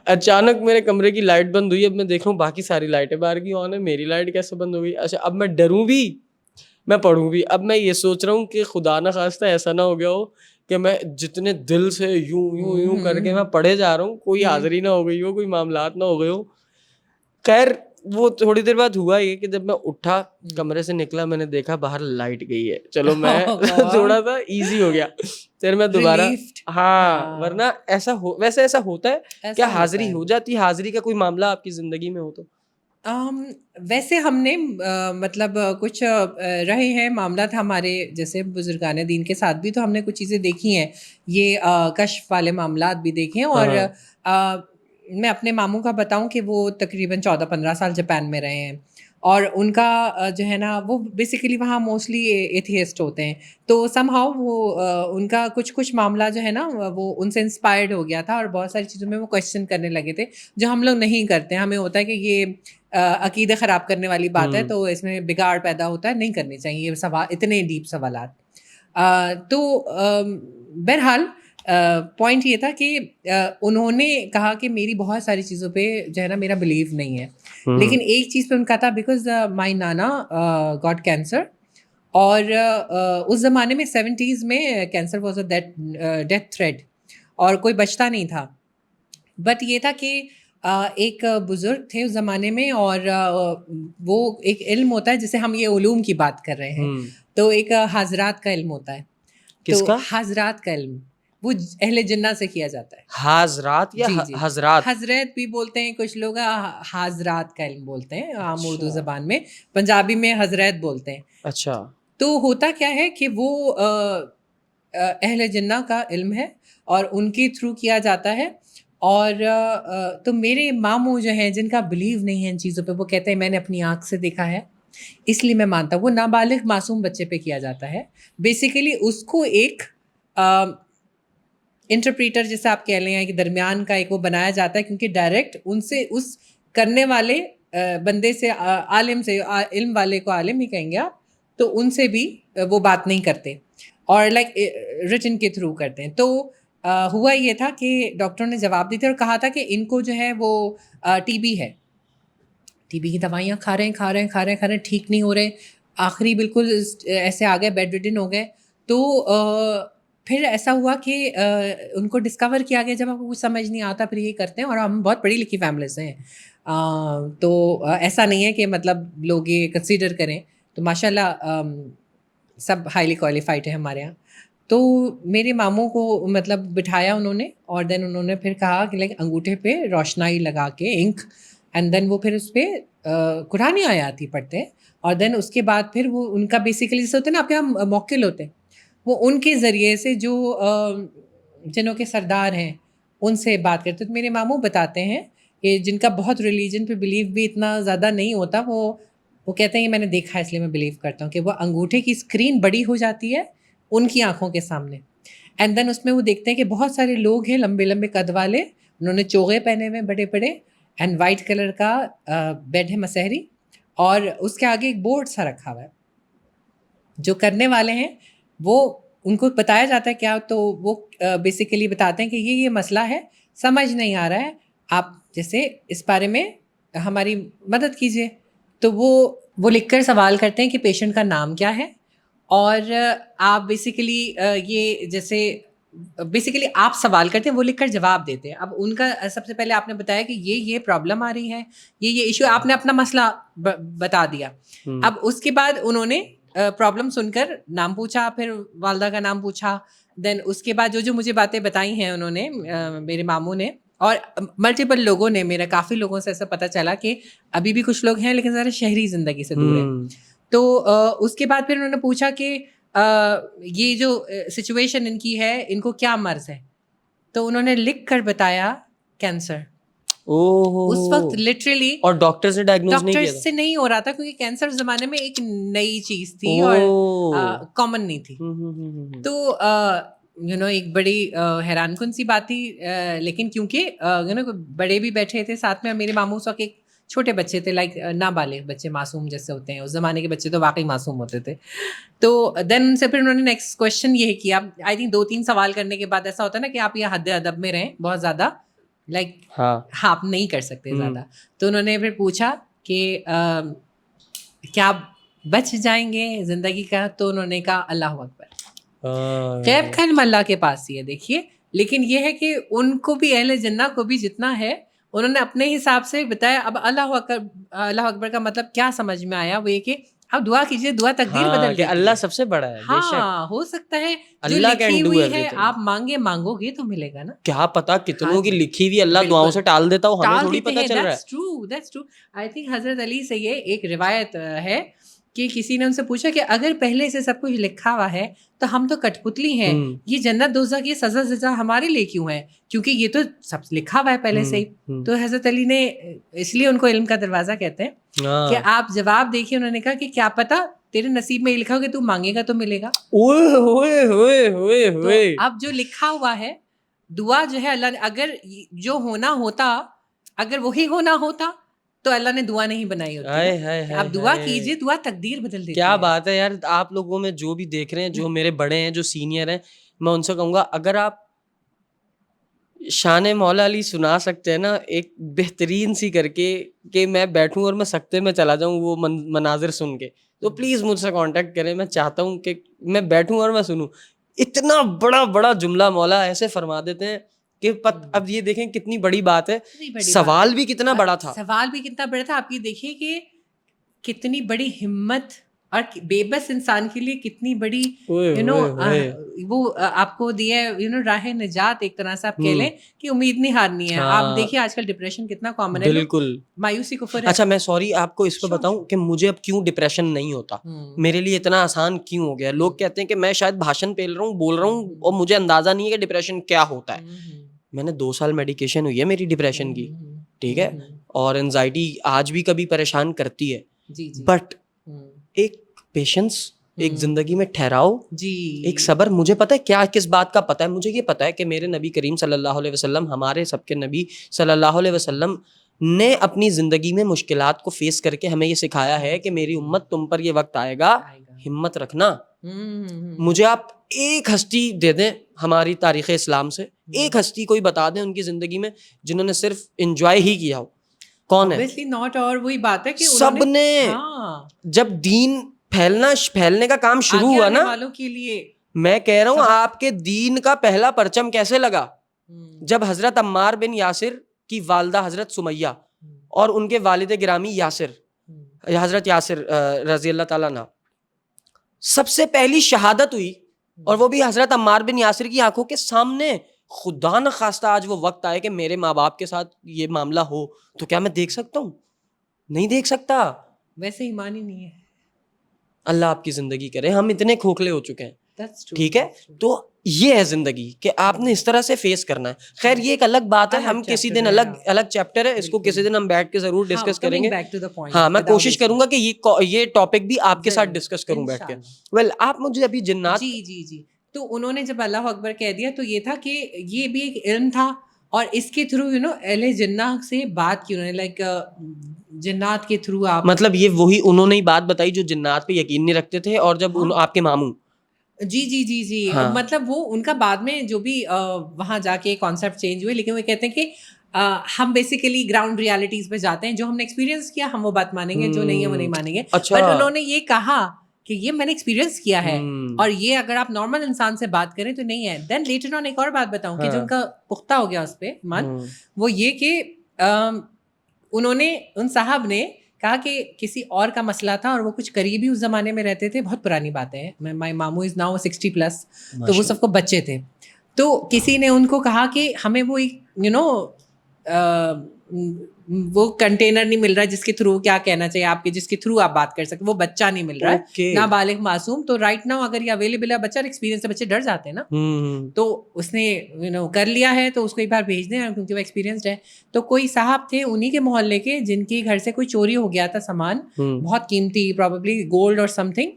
اچانک میرے کمرے کی لائٹ بند ہوئی. اب میں دیکھ رہا ہوں باقی ساری لائٹیں باہر کی آن ہے, میری لائٹ کیسے بند ہو گئی. اچھا, اب میں ڈروں بھی میں پڑھوں بھی. اب میں یہ سوچ رہا ہوں کہ خدا نہ خواستہ ایسا نہ ہو گیا ہو کہ میں جتنے دل سے یوں یوں یوں کر کے میں پڑھے جا رہا ہوں, کوئی حاضری نہ ہو گئی ہو, کوئی معاملات نہ ہو گئے ہو. خیر وہ تھوڑی دیر بعد ہوا یہ کہ جب میں اٹھا, کمرے سے نکلا, میں نے دیکھا باہر لائٹ گئی ہے. چلو میں تھوڑا سا ایزی ہو گیا. پھر میں دوبارہ, ہاں ورنہ ایسا ویسے ایسا ہوتا ہے کیا حاضری ہو جاتی ہے؟ حاضری کا کوئی معاملہ آپ کی زندگی میں ہو تو؟ ویسے ہم نے مطلب کچھ رہے ہیں معاملات ہمارے جیسے بزرگان دین کے ساتھ بھی, تو ہم نے کچھ چیزیں دیکھی ہیں, یہ کشف والے معاملات بھی دیکھے ہیں. اور میں اپنے ماموں کا بتاؤں کہ وہ تقریباً 14-15 سال جاپان میں رہے ہیں, اور ان کا جو ہے نا وہ بیسیکلی وہاں موسٹلی ایتھیسٹ ہوتے ہیں. تو سم ہاؤ وہ ان کا کچھ معاملہ جو ہے نا وہ ان سے انسپائرڈ ہو گیا تھا, اور بہت ساری چیزوں میں وہ کویشچن کرنے لگے تھے جو ہم لوگ نہیں کرتے. ہمیں ہوتا ہے کہ یہ عقیدہ خراب کرنے والی بات ہے, تو اس میں بگاڑ پیدا ہوتا ہے, نہیں کرنی چاہیے یہ سوال, اتنے ڈیپ سوالات. تو بہرحال پوائنٹ یہ تھا کہ انہوں نے کہا کہ میری بہت ساری چیزوں پہ جو ہے نا میرا بلیو نہیں ہے, لیکن ایک چیز پہ ان کا تھا, بیکاز مائی نانا گاٹ کینسر, اور اس زمانے میں 70s میں cancer was a death threat اور کوئی بچتا نہیں تھا. بٹ یہ تھا کہ ایک بزرگ تھے اس زمانے میں, اور وہ ایک علم ہوتا ہے جیسے ہم یہ علوم کی بات کر رہے ہیں, تو ایک حاضرات کا علم ہوتا ہے. کس کا؟ حاضرات کا علم, وہ اہل جنہ سے کیا جاتا ہے. حاضرات یا حضرات؟ حضرت بھی بولتے ہیں کچھ لوگ, حاضرات کا علم بولتے ہیں عام اردو زبان میں, پنجابی میں حضرت بولتے ہیں. اچھا. تو ہوتا کیا ہے کہ وہ اہل جنہ کا علم ہے اور ان کے تھرو کیا جاتا ہے. اور تو میرے ماموں جو ہیں جن کا بلیو نہیں ہے ان چیزوں پہ, وہ کہتے ہیں میں نے اپنی آنکھ سے دیکھا ہے اس لیے میں مانتا ہوں. وہ نابالغ معصوم بچے پہ کیا جاتا ہے. بیسیکلی اس کو ایک انٹرپریٹر جیسے آپ کہہ لیں ہیں کہ درمیان کا ایک وہ بنایا جاتا ہے, کیونکہ ڈائریکٹ ان سے اس کرنے والے بندے سے, عالم سے, علم والے کو عالم ہی کہیں گے آپ, تو ان سے بھی وہ بات نہیں کرتے اور لائک ریٹن کے تھرو کرتے ہیں. تو ہوا یہ تھا کہ ڈاکٹر نے جواب دی تھے اور کہا تھا کہ ان کو جو ہے وہ ٹی بی ہے, ٹی بی کی دوائیاں کھا رہے ہیں, ٹھیک نہیں ہو رہے, آخری بالکل ایسے آ گئے, بیڈ ریڈن ہو گئے. تو پھر ایسا ہوا کہ ان کو ڈسکور کیا گیا, جب آپ کو کچھ سمجھ نہیں آتا پھر یہ کرتے ہیں, اور ہم بہت پڑھی لکھی فیملی سے ہیں, تو ایسا نہیں ہے کہ مطلب لوگ یہ کنسیڈر کریں. تو ماشاء اللہ سب ہائیلی کوالیفائڈ ہیں ہمارے یہاں. تو میرے ماموں کو مطلب بٹھایا انہوں نے, اور دین انہوں نے پھر کہا کہ لائک انگوٹھے پہ روشنائی لگا کے انک, اینڈ دین وہ پھر اس پہ قرآن آیات ہی پڑھتے ہیں, اور دین اس کے بعد پھر وہ ان کا بیسیکلی جیسے ہوتے ہیں نا آپ کے یہاں موکل ہوتے ہیں, وہ ان کے ذریعے سے جو جنوں کے سردار ہیں ان سے بات کرتے. تو میرے ماموں بتاتے ہیں کہ جن کا بہت ریلیجن پہ بلیو بھی اتنا زیادہ نہیں ہوتا, وہ کہتے ہیں کہ میں نے دیکھا ہے اس لیے میں بلیو کرتا ہوں, کہ وہ انگوٹھے کی اسکرین بڑی ہو جاتی ہے ان کی آنکھوں کے سامنے, اینڈ دین اس میں وہ دیکھتے ہیں کہ بہت سارے لوگ ہیں لمبے لمبے قد والے, انہوں نے چوغے پہنے ہوئے بڑے بڑے, اینڈ وائٹ کلر کا بیڈ ہے مسحری, اور اس کے آگے ایک بورڈ سا رکھا ہوا ہے. جو کرنے والے ہیں وہ ان کو بتایا جاتا ہے کیا, تو وہ بیسیکلی بتاتے ہیں کہ یہ مسئلہ ہے, سمجھ نہیں آ رہا ہے, آپ جیسے اس بارے میں ہماری مدد کیجیے. تو وہ لکھ کر سوال کرتے ہیں کہ پیشنٹ کا نام کیا ہے, اور آپ بیسیکلی یہ جیسے بیسیکلی آپ سوال کرتے ہیں, وہ لکھ کر جواب دیتے ہیں. اب ان کا سب سے پہلے آپ نے بتایا کہ یہ پرابلم آ رہی ہے, یہ ایشو, آپ نے اپنا مسئلہ بتا دیا. اب اس کے بعد انہوں نے پرابلم سن کر نام پوچھا, پھر والدہ کا نام پوچھا, دین اس کے بعد جو مجھے باتیں بتائی ہیں انہوں نے, میرے ماموں نے اور ملٹیپل لوگوں نے, میرا کافی لوگوں سے ایسا پتہ چلا کہ ابھی بھی کچھ لوگ ہیں لیکن ذرا شہری زندگی سے دور ہیں. تو اس کے بعد پھر انہوں نے پوچھا کہ یہ جو سچویشن ان کی ہے, ان کو کیا مرض ہے, تو انہوں نے لکھ کر بتایا کینسر. اس وقت لٹرلی, اور ڈاکٹر سے ڈائگنوز نہیں کیا ڈاکٹر سے نہیں ہو رہا تھا, کیونکہ کینسر اس زمانے میں ایک نئی چیز تھی اور کامن نہیں تھی. تو ایک بڑی حیران کن سی بات تھی, لیکن کیونکہ بڑے بھی بیٹھے تھے ساتھ میں, میرے ماموں اس وقت ایک چھوٹے بچے تھے, لائک نابالغ بچے, معصوم جیسے ہوتے ہیں, اس زمانے کے بچے تو واقعی معصوم ہوتے تھے. تو دین ان سے پھر انہوں نے نیکسٹ کوشچن یہ کیا, آئی تھنک 2-3 سوال کرنے کے بعد ایسا ہوتا ہے نا کہ آپ یہ حد ادب میں رہیں بہت زیادہ, لائک آپ نہیں کر سکتے زیادہ. تو انہوں نے پھر پوچھا کہ کیا بچ جائیں گے زندگی کا, تو انہوں نے کہا اللہ اکبر. غیب کا علم اللہ کے پاس ہی ہے, دیکھیے. لیکن یہ ہے کہ ان کو بھی, اہل جنہ کو بھی جتنا ہے انہوں نے اپنے حساب سے بتایا. اب اللہ اکبر کا مطلب کیا سمجھ میں آیا, وہ یہ کہ اب دعا کیجیے, دعا تقدیر بدل دیتی ہے. اللہ سب سے بڑا ہے. ہاں, ہو سکتا ہے جو لکھی ہوئی ہے آپ مانگو گے تو ملے گا نا. کیا پتا کتنوں کی لکھی ہوئی اللہ دعاؤں سے ٹال دیتا ہو, ہمیں تھوڑی پتا چل رہا ہے. That's true. I think حضرت علی سے یہ ایک روایت ہے کہ کسی نے ان سے پوچھا کہ اگر پہلے سے سب کچھ لکھا ہوا ہے تو ہم تو کٹ پتلی ہیں, یہ جنت دوزخ کی سزا سزا ہمارے لیے کیوں ہے, کیونکہ یہ تو سب لکھا ہوا ہے پہلے سے ہی. تو حضرت علی نے, اس لیے ان کو علم کا دروازہ کہتے ہیں, کہ آپ جواب دیکھیے. انہوں نے کہا کہ کیا پتا تیرے نصیب میں لکھا ہو کہ تو مانگے گا تو ملے گا. اب جو لکھا ہوا ہے, دعا جو ہے اللہ نے, اگر جو ہونا ہوتا, اگر وہی ہونا ہوتا تو اللہ نے دعا نہیں بنائی ہوتی. آپ دعا کیجیے, دعا تقدیر بدل دیتی ہے. کیا بات ہے یار. آپ لوگوں میں جو بھی دیکھ رہے ہیں, جو میرے بڑے ہیں, جو سینئر ہیں, میں ان سے کہوں گا اگر آپ شان مولا علی سنا سکتے ہیں نا ایک بہترین سی کر کے, کہ میں بیٹھوں اور میں سکتے میں چلا جاؤں وہ مناظر سن کے, تو پلیز مجھ سے کانٹیکٹ کریں. میں چاہتا ہوں کہ میں بیٹھوں اور میں سنوں. اتنا بڑا بڑا جملہ مولا ایسے فرما دیتے ہیں کہ اب یہ دیکھیں کتنی بڑی بات ہے. سوال بھی کتنا بڑا تھا, آپ یہ دیکھیے کہ کتنی بڑی ہمت, اور بے بس انسان کے لیے کتنی بڑی وہ آپ کو دیا راہ نجات, ایک طرح سے آپ کہہ لیں کہ امید نہیں ہارنی ہے. آپ دیکھیے آج کل ڈپریشن کتنا کامن ہے, بالکل مایوسی کفر ہے. اچھا میں سوری آپ کو اس پہ بتاؤں کہ مجھے اب کیوں ڈپریشن نہیں ہوتا, میرے لیے اتنا آسان کیوں ہو گیا. لوگ کہتے ہیں کہ میں شاید بھاشن پھیل رہا ہوں, بول رہا ہوں, اور مجھے اندازہ نہیں ہے کہ ڈپریشن کیا ہوتا ہے. میں نے 2 سال میڈیکیشن ہوئی ہے میری ڈپریشن کی, ٹھیک ہے, اور انزائٹی آج بھی کبھی پریشان کرتی ہے, بٹ ایک پیشنس, ایک زندگی میں ٹھہراؤ, ایک صبر. مجھے پتا ہے کیا کس بات کا پتا ہے, مجھے یہ پتا ہے کہ میرے نبی کریم صلی اللہ علیہ وسلم, ہمارے سب کے نبی صلی اللہ علیہ وسلم نے اپنی زندگی میں مشکلات کو فیس کر کے ہمیں یہ سکھایا ہے کہ میری امت تم پر یہ وقت آئے گا, ہمت رکھنا. مجھے آپ ایک ہستی دے دیں ہماری تاریخ اسلام سے, ایک ہستی کوئی بتا دیں ان کی زندگی میں جنہوں نے صرف انجوائے ہی کیا ہو, کون ہے؟ اور وہی بات ہے کہ سب نے, جب دین پھیلنے کا کام شروع ہوا نا, میں کہہ رہا ہوں آپ کے دین کا پہلا پرچم کیسے لگا, جب حضرت عمار بن یاسر کی والدہ حضرت سمیہ اور ان کے والد گرامی یاسر, حضرت یاسر رضی اللہ تعالیٰ عنہ, سب سے پہلی شہادت ہوئی, اور وہ بھی حضرت عمار بن یاسر کی آنکھوں کے سامنے. خدا نہ خواستہ آج وہ وقت آئے کہ میرے ماں باپ کے ساتھ یہ معاملہ ہو, تو کیا میں دیکھ سکتا ہوں؟ نہیں دیکھ سکتا. ویسے ایمان ہی نہیں ہے. اللہ آپ کی زندگی کرے, ہم اتنے کھوکھلے ہو چکے ہیں, ٹھیک ہے. تو یہ ہے زندگی کہ آپ نے اس طرح سے فیس کرنا ہے. خیر یہ ایک الگ بات ہے, ہم کسی دن الگ چیپٹر ہے, اس کو کسی دن ہم بیٹھ کے ضرور ڈسکس کریں گے. ہاں میں کوشش کروں گا کہ یہ ٹاپک بھی آپ کے ساتھ ڈسکس کروں بیٹھ کے. ویل آپ مجھے ابھی جنات, جی تو انہوں نے جب اللہ اکبر کہہ دیا تو یہ تھا کہ یہ بھی ایک علم تھا, اور اس کے تھرو اہل جنہ سے بات کی انہوں نے, لائک جنات کے تھرو. آپ مطلب یہ وہی انہوں نے بات بتائی جو جنات پہ یقین نہیں رکھتے تھے, اور جب آپ کے ماموں جی جی جی جی مطلب وہ ان کا بعد میں جو بھی وہاں جا کے کانسیپٹ چینج ہوئے، لیکن وہ کہتے ہیں کہ ہم بیسیکلی گراؤنڈ ریالٹیز پہ جاتے ہیں، جو ہم نے ایکسپیرینس کیا ہم وہ بات مانیں گے، جو نہیں ہے وہ نہیں مانیں گے. بٹ انہوں نے یہ کہا کہ یہ میں نے ایکسپیرینس کیا ہے، اور یہ اگر آپ نارمل انسان سے بات کریں تو نہیں ہے. دین لیٹر آن ایک اور بات بتاؤں کہ جو ان کا پختہ ہو گیا اس پہ من، وہ یہ کہ انہوں نے ان صاحب نے کہا کہ کسی اور کا مسئلہ تھا اور وہ کچھ قریبی اس زمانے میں رہتے تھے، بہت پرانی باتیں ہیں، مائی مامو از ناؤ 60+، تو وہ سب کو بچے تھے. تو کسی نے ان کو کہا کہ ہمیں وہ وہ کنٹینر نہیں مل رہا جس کے تھرو کیا کہنا چاہیے آپ کے، جس کے تھرو آپ بات کر سکتے، وہ بچہ نہیں مل رہا ہے، نابالغ معصوم. تو رائٹ ناؤ اگر یہ اویلیبل ہے، بچہ ایکسپیرینس سے بچے ڈر جاتے ہیں نا، تو اس نے کر لیا ہے تو اس کو ایک بار بھیج دیں کیونکہ وہ ایکسپیرینسڈ ہے. تو کوئی صاحب تھے انہی کے محلے کے جن کے گھر سے کوئی چوری ہو گیا تھا سامان بہت قیمتی، پروبیبلی گولڈ اور سم تھنگ.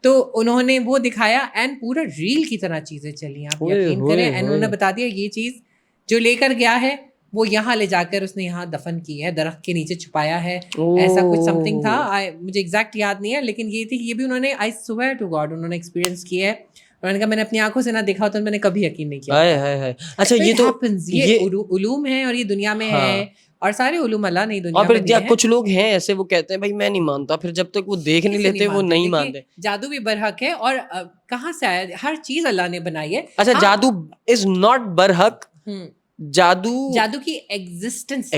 تو انہوں نے وہ دکھایا اینڈ پورا ریل کی طرح چیزیں چلی، آپ یقین کریں. اینڈ انہوں نے بتا دیا یہ چیز جو لے کر گیا ہے وہ یہاں لے جا کر اس نے یہاں دفن کی ہے، درخت کے نیچے چھپایا ہے، ایسا کچھ سم تھنگ تھا. مجھے ایگزیکٹ یاد نہیں ہے، لیکن یہ تھی کہ یہ بھی انہوں نے آئی سویئر ٹو گاڈ انہوں نے ایکسپیرینس کیا ہے. انہوں نے کہا میں نے اپنی آنکھوں سے نہ دیکھا ہوتا میں نے کبھی یقین نہیں کیا. اچھا یہ تو یہ علوم ہے اور یہ دنیا میں ہے، اور سارے علوم اللہ نہیں دنیا میں دیے ہیں. کچھ لوگ ہیں ایسے وہ کہتے ہیں بھائی میں نہیں مانتا، پھر جب تک وہ دیکھ نہیں لیتے وہ نہیں مانتے. جادو بھی برحق ہے، اور کہاں سے آیا؟ ہر چیز اللہ نے بنائی ہے. اچھا جادو از ناٹ برحق، جادو کی ایگزسٹنس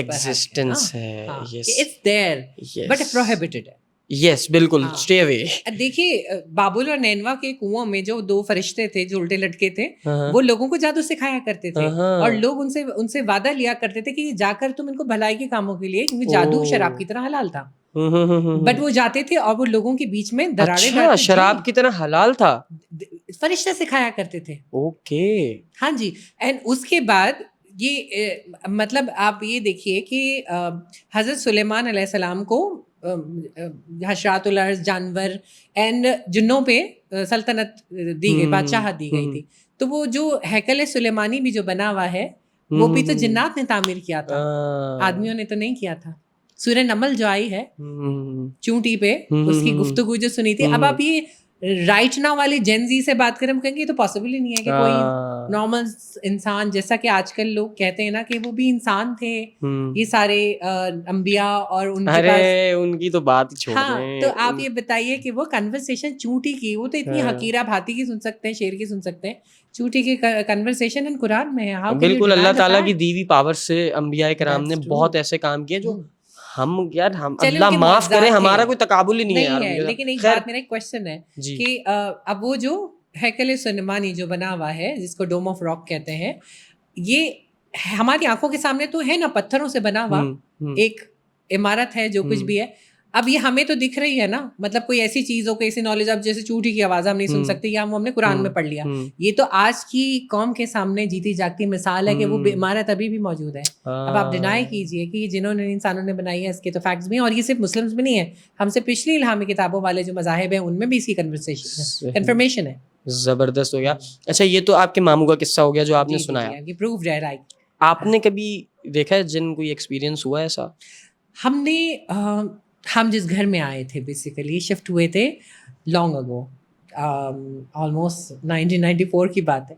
ہے، اٹس دیئر بٹ پروہیبٹڈ ہے. یس بالکل، اسٹے اوے. دیکھیے بابل اور نینوا کے کنویں میں جو 2 فرشتے تھے جو الٹے لٹکے تھے، وہ لوگوں کو جادو سکھایا کرتے تھے، اور لوگ ان سے وعدہ لیا کرتے تھے کہ جا کر تم ان کو بھلائی کے کاموں کے لیے، کیونکہ جادو شراب کی طرح حلال تھا. بٹ وہ جاتے تھے اور وہ لوگوں کے بیچ میں دراڑیں ڈالتے. شراب کی طرح حلال تھا، فرشتے سکھایا کرتے تھے. اوکے ہاں جی. اینڈ اس کے بعد یہ مطلب آپ یہ دیکھیے کہ حضرت سلیمان علیہ السلام کو حشرات الارض، جانور اینڈ جنوں پہ سلطنت دی گئی، بادشاہت دی گئی تھی. تو وہ جو ہیکل سلیمانی بھی جو بنا ہوا ہے وہ بھی تو جنات نے تعمیر کیا تھا، آدمیوں نے تو نہیں کیا تھا. سورہ نمل جو آئی ہے چونٹی پہ، اس کی گفتگو جو سنی تھی. اب آپ یہ رائٹ نا والی جین زی سے بات کریں، ہم کہیں گے یہ تو پاسبل ہی نہیں ہے کہ کوئی نارمل انسان، جیسا کہ آج کل لوگ کہتے ہیں نا کہ وہ بھی انسان تھے یہ سارے انبیاء، اور ان کے پاس ان کی تو بات ہی چھوڑ دیں. ہاں تو آپ یہ بتائیے کہ وہ کنورسیشن چونٹی کی، وہ تو اتنی حقیرہ بھاتی کی سن سکتے ہیں، شیر کی سن سکتے ہیں، چونٹی کی کنورسیشن ان قرآن میں ہے. بالکل اللہ تعالیٰ کی دیوی پاور سے انبیاء کرام نے بہت ایسے کام کیے جو ہم اللہ معاف کرے ہمارا کوئی تقابل ہی نہیں ہے. لیکن ایک بات، میرا ایک کوشچن ہے کہ اب وہ جو ہیکل سلیمانی جو بنا ہوا ہے جس کو ڈوم آف راک کہتے ہیں، یہ ہماری آنکھوں کے سامنے تو ہے نا، پتھروں سے بنا ہوا ایک عمارت ہے جو کچھ بھی ہے. اب یہ ہمیں تو دکھ رہی ہے نا، مطلب کوئی ایسی چیز ہو، کوئی ایسی نالج، اب جیسے چونٹی کی آواز ہم نہیں سن سکتے، یا ہم نے قرآن میں پڑھ لیا. یہ تو آج کی قوم کے سامنے جیتی جاگتی مثال ہے کہ وہ عمارت ابھی بھی موجود ہے. اب آپ ڈینائی کیجئے کہ جنہوں نے انسانوں نے بنائی ہے، اس کے تو فیکٹس بھی ہیں، اور یہ صرف مسلمس میں نہیں ہے، ہم سے پچھلی الہامی کتابوں والے جو مذاہب ہیں ان میں بھی اسی کنفرمیشن ہے. زبردست ہو گیا. اچھا یہ تو آپ کے ماموں کا قصہ ہو گیا جو آپ نے سنایا، یہ پروفڈ ہے. رائٹ. آپ نے کبھی دیکھا ہے جن کوئی ایکسپیرینس ہوا ایسا؟ ہم جس گھر میں آئے تھے بیسیکلی شفٹ ہوئے تھے لانگ اگو، آلموسٹ 1994 کی بات ہے.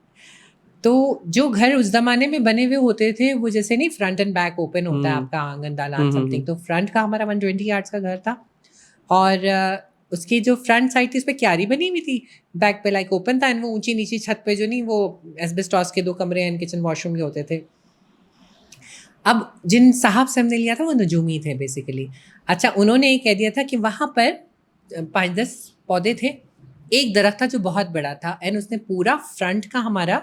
تو جو گھر اس زمانے میں بنے ہوئے ہوتے تھے وہ جیسے نہیں فرنٹ اینڈ بیک اوپن ہوتا ہے آپ کا آنگن دالان سم تھنگ، تو فرنٹ کا ہمارا 120 یارڈس کا گھر تھا، اور اس کی جو فرنٹ سائڈ تھی اس پہ کیاری بنی ہوئی تھی، بیک پہ لائک اوپن تھا، وہ اونچی نیچی چھت پہ جو نہیں وہ ایسبسٹاس کے 2 کمرے اینڈ کچن واش روم کے ہوتے تھے. اب جن صاحب سے ہم نے لیا تھا وہ نجومی تھے بیسیکلی. اچھا انہوں نے یہ کہہ دیا تھا کہ وہاں پر 5-10 پودے تھے، ایک درخت تھا جو بہت بڑا تھا، اینڈ اس نے پورا فرنٹ کا ہمارا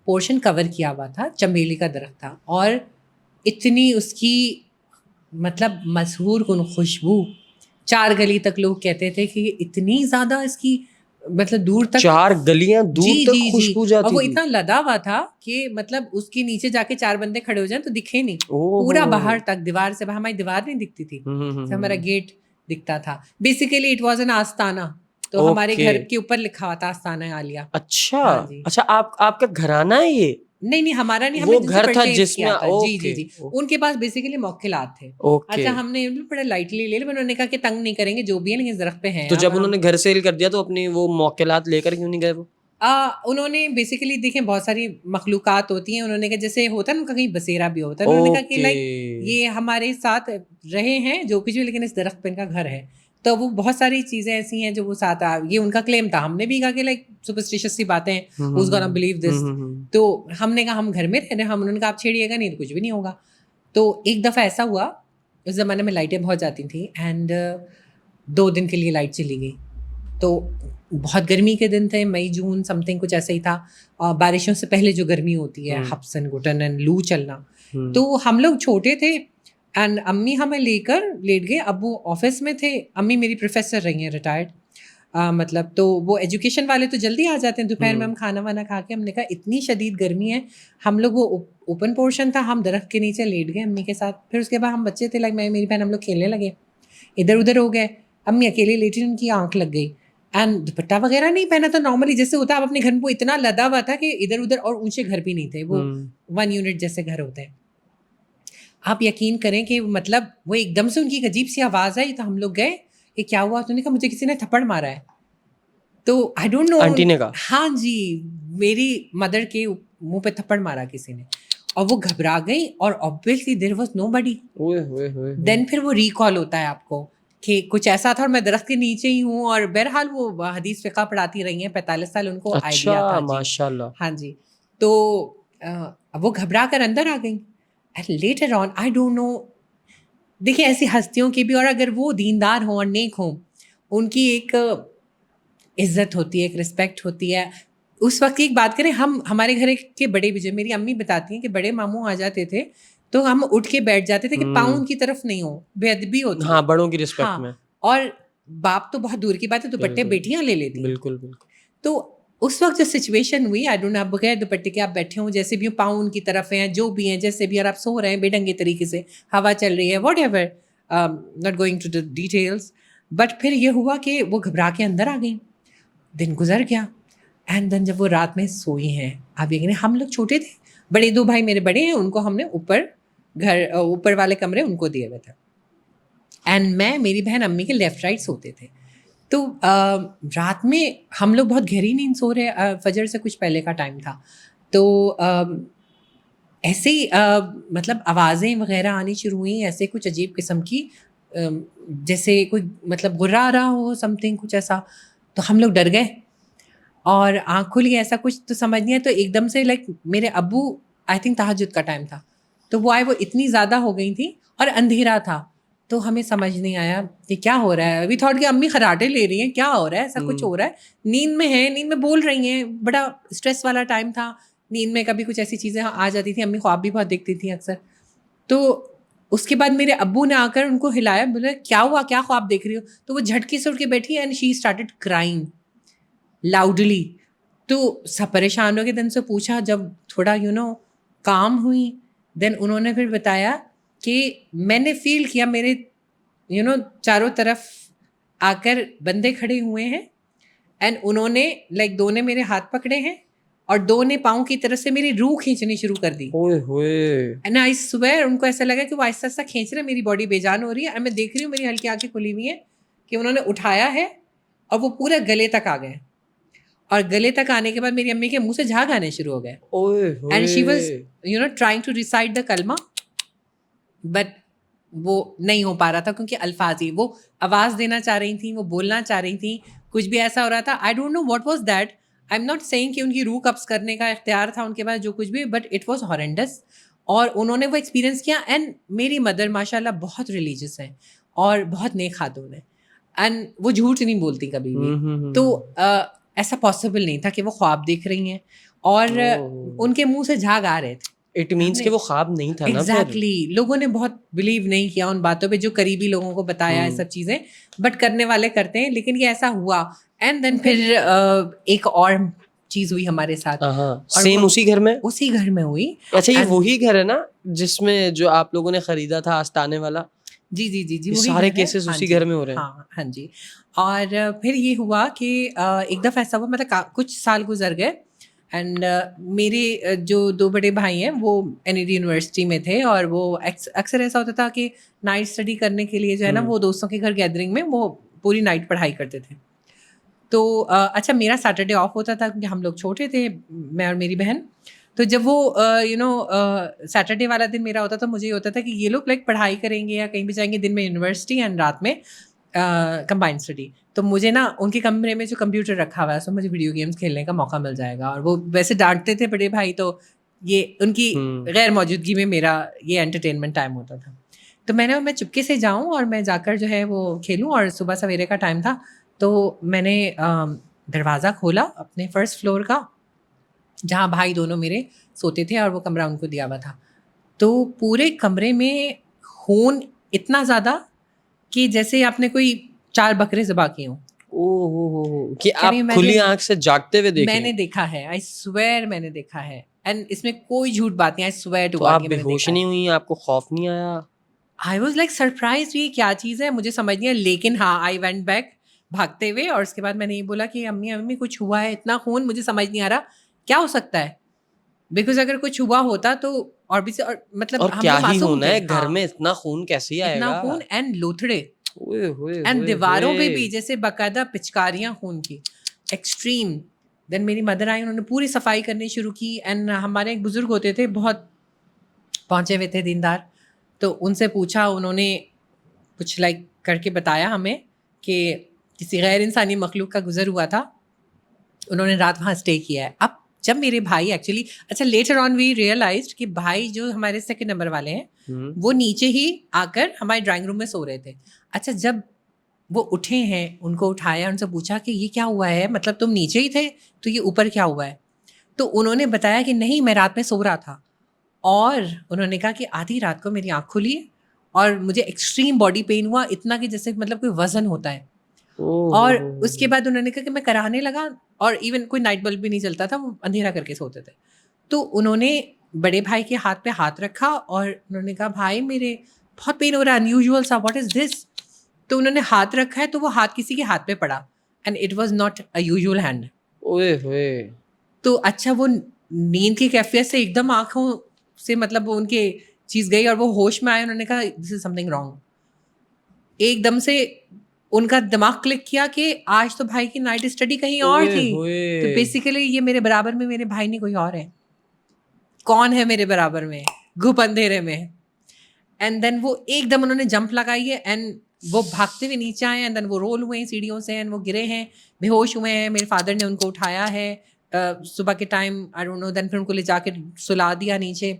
پورشن کور کیا ہوا تھا، چمیلی کا درخت تھا، اور اتنی اس کی مطلب مسحور کن خوشبو، 4 گلی تک لوگ کہتے تھے کہ اتنی زیادہ اس کی مطلب دور تک 4 گلیاں دور تک خوشبو جاتی تھی، اور وہ اتنا لدا ہوا تھا کہ مطلب اس کے نیچے جا کے 4 بندے کھڑے ہو جائیں تو دکھے نہیں، پورا باہر تک دیوار سے، ہماری دیوار نہیں دکھتی تھی، ہمارا گیٹ دکھتا تھا. بیسیکلی اٹ واز این آستانہ، تو ہمارے گھر کے اوپر لکھا ہوا تھا آستانہ عالیہ. اچھا اچھا آپ کا گھرانہ ہے یہ؟ نہیں ہمارا نہیں، وہ گھر تھا جس میں جی ان کے پاس بیسیکلی موکلات تھے. اچھا ہم نے بڑا لائٹلی لے لیا، انہوں نے کہا کہ تنگ نہیں کریں گے جو بھی ہے لیکن درخت پہ ہیں. تو جب انہوں نے گھر سیل کر دیا تو اپنی وہ موکلات لے کر کیوں نہیں گئے وہ؟ انہوں نے بیسیکلی دیکھیں بہت ساری مخلوقات ہوتی ہیں, انہوں نے کہا جیسے ہوتا ہے نا کہیں بسیرا بھی ہوتا ہے, انہوں نے کہا کہ لائک یہ ہمارے ساتھ رہے ہیں جو کچھ بھی, لیکن اس درخت پہ ان کا گھر ہے. تو وہ بہت ساری چیزیں ایسی ہیں جو وہ ساتھ یہ ان کا کلیم تھا. ہم نے بھی کہا کہ لائک سپرسٹیشس سی باتیں ہیں, who's gonna believe this. تو ہم نے کہا ہم گھر میں رہ رہے ہیں, انہوں نے کہا آپ چھیڑیے گا نہیں تو کچھ بھی نہیں ہوگا. تو ایک دفعہ ایسا ہوا, اس زمانے میں لائٹیں بہت جاتی تھیں, اینڈ 2 دن کے لیے لائٹ چلی گئی. تو بہت گرمی کے دن تھے, مئی جون سم تھنگ کچھ ایسا ہی تھا, بارشوں سے پہلے جو گرمی ہوتی ہے, ہپسن گھٹن اینڈ لو چلنا. تو ہم لوگ چھوٹے تھے اینڈ امی ہمیں لے کر لیٹ گئے. ابو آفس میں تھے, امی میری پروفیسر رہی ہیں ریٹائرڈ, مطلب تو وہ ایجوکیشن والے تو جلدی آ جاتے ہیں. دوپہر میں ہم کھانا وانا کھا کے ہم نے کہا اتنی شدید گرمی ہے, ہم لوگ وہ اوپن پورشن تھا, ہم درخت کے نیچے لیٹ گئے امی کے ساتھ. پھر اس کے بعد ہم بچے تھے, لائک میں میری بہن ہم لوگ کھیلنے لگے, ادھر ادھر ہو گئے. امی اکیلے لیٹی, ان کی آنکھ لگ گئی, اینڈ دوپٹہ وغیرہ نہیں پہنا تھا نارملی جیسے ہوتا ہے. آپ اپنے گھر کو اتنا لدا ہوا تھا کہ ادھر ادھر, اور اونچے گھر بھی نہیں تھے, وہ 1 یونٹ جیسے گھر ہوتے ہیں. آپ یقین کریں کہ مطلب وہ ایک دم سے ان کی ایک عجیب سی آواز آئی. تو ہم لوگ گئے کہ کیا ہوا, تو نے کہا مجھے کسی نے تھپڑ مارا ہے. تو آئی ڈونٹ نو, آنٹی نے کہا ہاں جی, میری مدر کے منہ پہ تھپڑ مارا کسی نے, اور وہ گھبرا گئی, اور obviously there was nobody. دین پھر وہ ریکال ہوتا ہے آپ کو کہ کچھ ایسا تھا, اور میں درخت کے نیچے ہی ہوں, اور بہرحال وہ حدیث فقہ پڑھاتی رہی ہیں, 45 سال ان کو آئیڈیا تھا. ماشاء اللہ. ہاں جی. تو وہ گھبرا کر اندر آ گئیں. لیٹر آن آئی ڈونٹ نو, دیکھیں ایسی ہستیوں کی بھی, اور اگر وہ دیندار ہوں اور نیک ہوں, ان کی ایک عزت ہوتی ہے, ایک رسپیکٹ ہوتی ہے. اس وقت کی ایک بات کریں, ہمارے گھر کے بڑے بھی, میری امی بتاتی ہیں کہ بڑے ماموں آ جاتے تھے تو ہم اٹھ کے بیٹھ جاتے تھے کہ پاؤں ان کی طرف نہیں ہو, بے ادبی ہوتی. ہاں, بڑوں کی رسپیکٹ میں. اور باپ تو بہت دور کی بات ہے, دوپٹے بیٹیاں لے لیتی ہیں. بالکل بالکل. تو اس وقت جو سچویشن ہوئی, آئی ڈونٹ نو, آپ بغیر دوپٹے کے آپ بیٹھے ہوں, جیسے بھی ہوں, پاؤں ان کی طرف ہیں, جو بھی ہیں جیسے بھی, اور آپ سو رہے ہیں بے ڈھنگے طریقے سے, ہوا چل رہی ہے, whatever, not going to the details. But پھر یہ ہوا کہ وہ گھبرا کے اندر آ گئیں. دن گزر گیا, اینڈ دین جب وہ رات میں سوئی ہیں, آپ یہ کہیں ہم لوگ چھوٹے تھے, بڑے 2 بھائی میرے بڑے ہیں, ان کو ہم نے اوپر والے کمرے ان کو دیے ہوئے تھے, اینڈ میں میری بہن امی کے لیفٹ رائٹ سوتے تھے. تو رات میں ہم لوگ بہت گہری نیند سو رہے, فجر سے کچھ پہلے کا ٹائم تھا. تو ایسے ہی مطلب آوازیں وغیرہ آنی شروع ہوئیں, ایسے کچھ عجیب قسم کی, جیسے کوئی مطلب گرا رہا ہو, سم تھنگ کچھ ایسا. تو ہم لوگ ڈر گئے, اور آنکھ کھلی, ایسا کچھ تو سمجھ نہیں ہے. تو ایک دم سے لائک میرے ابو, آئی تھنک تہجد کا ٹائم تھا, تو وہ آئے, وہ اتنی زیادہ ہو گئی تھیں اور اندھیرا تھا. تو ہمیں سمجھ نہیں آیا کہ کیا ہو رہا ہے. وی تھاٹ کہ امی خراٹے لے رہی ہیں, کیا ہو رہا ہے, ایسا کچھ ہو رہا ہے. نیند میں ہے, نیند میں بول رہی ہیں, بڑا اسٹریس والا ٹائم تھا. نیند میں کبھی کچھ ایسی چیزیں آ جاتی تھیں, امی خواب بھی بہت دیکھتی تھیں اکثر. تو اس کے بعد میرے ابو نے آ کر ان کو ہلایا, بولے کیا ہوا, کیا خواب دیکھ رہی ہو. تو وہ جھٹکے سے اٹھ کے بیٹھی, and she started crying loudly. تو سب پریشان ہو کے دن سے پوچھا, جب تھوڑا کام ہوئی, دین انہوں نے پھر بتایا کہ میں نے فیل کیا میرے چاروں طرف آ کر بندے کھڑے ہوئے ہیں, اینڈ انہوں نے لائک 2 نے میرے ہاتھ پکڑے ہیں, اور 2 نے پاؤں کی طرف سے میری روح کھینچنی شروع کر دی. اینڈ آئی سویئر, ان کو ایسا لگا کہ وہ آہستہ آہستہ کھینچ رہے, میری باڈی بے جان ہو رہی ہے, اور میں دیکھ رہی ہوں میری ہلکی آنکھیں کھلی ہوئی ہیں کہ انہوں نے اٹھایا ہے, اور وہ پورے گلے تک آ گئے. اور گلے تک آنے کے بعد میری امی کے منہ سے جھاگ آنے شروع ہو گئے, and she was trying to recite the کلمہ, بٹ وہ نہیں ہو پا رہا تھا, کیونکہ الفاظ ہی, وہ آواز دینا چاہ رہی تھیں, وہ بولنا چاہ رہی تھیں, کچھ بھی ایسا ہو رہا تھا. I don't know what was that. I am not seeing کہ ان کی روح قبض کرنے کا اختیار تھا ان کے پاس, جو کچھ بھی, بٹ اٹ واز ہارینڈس. اور انہوں نے وہ ایکسپیرینس کیا. اینڈ میری مدر ماشاء اللہ بہت ریلیجیس ہیں اور بہت نیک خاتون ہیں, اینڈ وہ جھوٹ نہیں بولتی کبھی بھی. تو ایسا پاسبل نہیں تھا کہ وہ خواب دیکھ رہی ہیں اور ان کے منہ سے جھاگ آ رہے تھے. اٹ مینس کہ وہ خواب نہیں تھا نا. ایگزیکٹلی, لوگوں نے بہت بلیو نہیں کیا ان باتوں پہ, جو قریبی لوگوں کو بتایا یہ سب چیزیں, بٹ کرنے والے کرتے ہیں, لیکن یہ ایسا ہوا. اینڈ دین پھر ایک اور چیز ہوئی ہمارے ساتھ, سیم اسی گھر میں ہوئی. اچھا, یہ وہی گھر ہے نا جس میں جو آپ لوگوں نے خریدا تھا آستانے والا؟ جی جی جی جی, سارے کیسز اسی گھر میں ہو رہے ہیں. ہاں جی. اور پھر یہ ہوا کہ ایک دفعہ ایسا ہوا, مطلب کچھ سال گزر گئے, اینڈ میرے جو 2 بڑے بھائی ہیں وہ NED یونیورسٹی میں تھے, اور وہ اکثر ایسا ہوتا تھا کہ نائٹ اسٹڈی کرنے کے لیے جو ہے نا, وہ دوستوں کے گھر گیدرنگ میں وہ پوری نائٹ پڑھائی کرتے تھے. تو اچھا میرا سیٹرڈے آف ہوتا تھا کیونکہ ہم لوگ چھوٹے تھے, میں اور میری بہن. تو جب وہ سیٹرڈے والا دن میرا ہوتا تھا, مجھے یہ ہوتا تھا کہ یہ لوگ لائک پڑھائی کریں گے یا کہیں بھی جائیں گے, دن میں یونیورسٹی اینڈ رات میں کمبائنڈ اسٹڈی. تو مجھے نا ان کے کمرے میں جو کمپیوٹر رکھا ہوا ہے اس میں مجھے ویڈیو گیمس کھیلنے کا موقع مل جائے گا. اور وہ ویسے ڈانٹتے تھے بڑے بھائی, تو یہ ان کی غیر موجودگی میں میرا یہ انٹرٹینمنٹ ٹائم ہوتا تھا. تو میں چپکے سے جاؤں اور میں جا کر جو ہے وہ کھیلوں. اور صبح سویرے کا ٹائم تھا, تو میں نے دروازہ کھولا اپنے فرسٹ فلور کا, جہاں بھائی دونوں میرے سوتے تھے اور وہ کمرہ ان کو دیا ہوا تھا. تو پورے کمرے میں خون اتنا زیادہ کہ جیسے آپ نے کوئی 4 بکرے ذبح کیے ہوں. کہ آپ کھلی آنکھ سے جاگتے ہوئے دیکھیں؟ میں نے دیکھا ہے, آئی سویئر میں نے دیکھا ہے, اینڈ اس میں کوئی جھوٹ بات نہیں, آئی سویئر ٹو تو گاڈ. آپ بے ہوش نہیں ہوئی, آپ کو خوف نہیں آیا؟ آئی واز لائک سرپرائز, یہ کیا چیز ہے مجھے سمجھ نہیں آیا. لیکن ہاں آئی وینٹ بیک بھاگتے ہوئے, اور اس کے بعد میں نے یہ بولا کہ امی کچھ ہوا ہے, اتنا خون مجھے سمجھ نہیں آ رہا کیا ہو سکتا ہے. بیکاز اگر کچھ ہوا ہوتا تو اور بھی مطلب اور ہم کیا لوگ ہی معصوم ہونا ہے تھے. گھر میں اتنا خون کیسے آئے گا؟ اتنا خون اینڈ لوتھڑے, اینڈ اینڈ دیواروں پہ بھی جیسے باقاعدہ پچکاریاں خون کی, ایکسٹریم. دین میری مدر آئی, انہوں نے پوری صفائی کرنی شروع کی. اینڈ ہمارے ایک بزرگ ہوتے تھے, بہت پہنچے ہوئے تھے دیندار, تو ان سے پوچھا, انہوں نے کچھ لائک کر کے بتایا ہمیں کہ کسی غیر انسانی مخلوق کا گزر ہوا تھا, انہوں نے رات وہاں اسٹے کیا ہے. اب جب میرے بھائی ایکچولی, اچھا لیٹر آن وی ریئلائزڈ کہ بھائی جو ہمارے سیکنڈ نمبر والے ہیں وہ نیچے ہی آ کر ہمارے ڈرائنگ روم میں سو رہے تھے. اچھا جب وہ اٹھے ہیں, ان کو اٹھایا, ان سے پوچھا کہ یہ کیا ہوا ہے, مطلب تم نیچے ہی تھے تو یہ اوپر کیا ہوا ہے. تو انہوں نے بتایا کہ نہیں میں رات میں سو رہا تھا, اور انہوں نے کہا کہ آدھی رات کو میری آنکھ کھلی اور مجھے ایکسٹریم باڈی پین ہوا, اتنا کہ جیسے مطلب کوئی وزن ہوتا ہے. اور اس کے بعد انہوں نے کہا کہ میں کرانے لگا, اور ایون کوئی نائٹ بلب بھی نہیں چلتا تھا, وہ اندھیرا کر کے سوتے تھے. تو انہوں نے بڑے بھائی کے ہاتھ پہ ہاتھ رکھا اور انہوں نے کہا بھائی میرے بہت پین ہو رہا ہے, انیوژول سا, واٹ از دس. تو انہوں نے ہاتھ رکھا ہے تو وہ ہاتھ کسی کے ہاتھ پہ پڑا, and it was not a usual hand. تو اچھا وہ نیند کی کیفیت سے ایک دم آنکھوں سے مطلب ان کے چیز گئی, اور وہ ہوش میں آئے, انہوں نے کہا دس از سم تھنگ رانگ. ایک دم سے ان کا دماغ کلک کیا کہ آج تو بھائی کی نائٹ اسٹڈی کہیں اور تھی. تو بیسیکلی یہ میرے برابر میں میرے بھائی نہیں کوئی اور ہے, کون ہے میرے برابر میں گھپ اندھیرے میں. اینڈ دین وہ ایک دم انہوں نے جمپ لگائی ہے, اینڈ وہ بھاگتے ہوئے نیچے آئے, اینڈ دین وہ رول ہوئے ہیں سیڑھیوں سے, اینڈ وہ گرے ہیں, بے ہوش ہوئے ہیں. میرے فادر نے ان کو اٹھایا ہے صبح کے ٹائم, آئی ڈونٹ نو, دین پھر ان کو لے جا کے سلا دیا نیچے.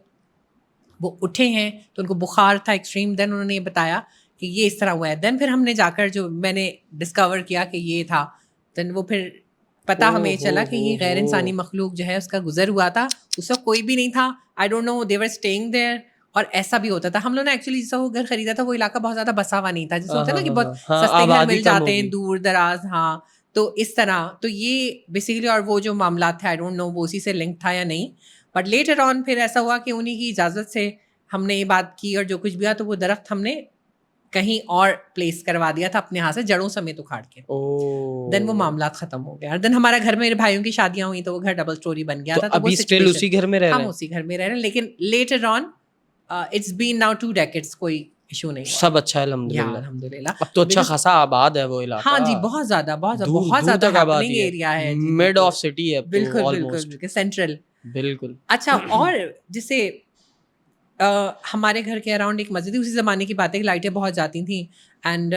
وہ اٹھے ہیں تو ان کو بخار تھا ایکسٹریم, دین انہوں نے یہ بتایا کہ یہ اس طرح ہوا ہے. دین پھر ہم نے جا کر جو میں نے ڈسکور کیا کہ یہ تھا, دین وہ پھر پتہ ہمیں چلا کہ یہ غیر انسانی مخلوق جو ہے اس کا گزر ہوا تھا. اس وقت کوئی بھی نہیں تھا, I don't know, they were staying there. اور ایسا بھی ہوتا تھا, ہم لوگوں نے ایکچولی جیسا وہ گھر خریدا تھا وہ علاقہ بہت زیادہ بسا ہوا نہیں تھا, جیسے ہوتا ہے نا کہ بہت سستے گھر مل جاتے ہیں دور دراز. ہاں تو اس طرح, تو یہ بیسیکلی, اور وہ جو معاملات تھے آئی ڈونٹ نو وہ اسی سے لنک تھا یا نہیں. بٹ لیٹر آن پھر ایسا ہوا کہ انہیں کی اجازت سے ہم نے یہ بات کی, اور جو کچھ بھی ہوا تو وہ درخت ہم نے کہیں اور پلیس کروا دیا تھا اپنے ہاتھ سے, جڑوں سمیت اکھاڑ کے. دین وہ معاملات ختم ہو گئے. اور دین ہمارا گھر میں میرے بھائیوں کی شادیاں ہوئی تو وہ گھر ڈبل سٹوری بن گیا تھا. تو ابھی اسٹل اسی گھر میں رہ رہے ہیں, ہم اسی گھر میں رہ رہے ہیں, لیکن later on it's been now 2 decades کوئی ایشو نہیں ہوا. سب اچھا ہے الحمدللہ. الحمدللہ. اب تو اچھا خاصا آباد ہے وہ علاقہ. ہاں جی, بہت زیادہ بہت زیادہ ہیپننگ ایریا ہے, مڈ آف سٹی ہے. بالکل بالکل سینٹرل. بالکل. اچھا, اور جسے ہمارے گھر کے اراؤنڈ ایک مسجد, اسی زمانے کی بات ہے کہ لائٹیں بہت جاتی تھیں. اینڈ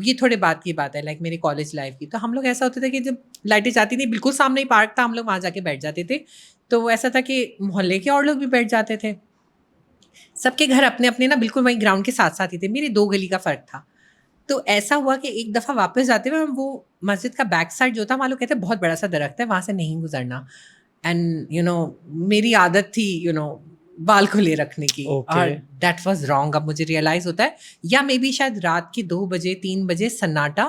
یہ تھوڑے بات کی بات ہے لائک میری کالج لائف کی. تو ہم لوگ ایسا ہوتا تھا کہ جب لائٹیں جاتی تھیں, بالکل سامنے ہی پارک تھا, ہم لوگ وہاں جا کے بیٹھ جاتے تھے. تو ایسا تھا کہ محلے کے اور لوگ بھی بیٹھ جاتے تھے. سب کے گھر اپنے اپنے نا بالکل وہیں گراؤنڈ کے ساتھ ساتھ ہی تھے, میری 2 گلی کا فرق تھا. تو ایسا ہوا کہ ایک دفعہ واپس جاتے ہوئے وہ مسجد کا بیک سائڈ جو تھا, وہاں لوگ کہتے ہیں بہت بڑا سا درخت ہے, وہاں سے نہیں گزرنا. اینڈ میری عادت تھی بال کھلے رکھنے کی, اور دیٹ واز رانگ. اب مجھے ریئلائز ہوتا ہے, یا مے بی شاید رات کے 2 بجے 3 بجے سناٹا,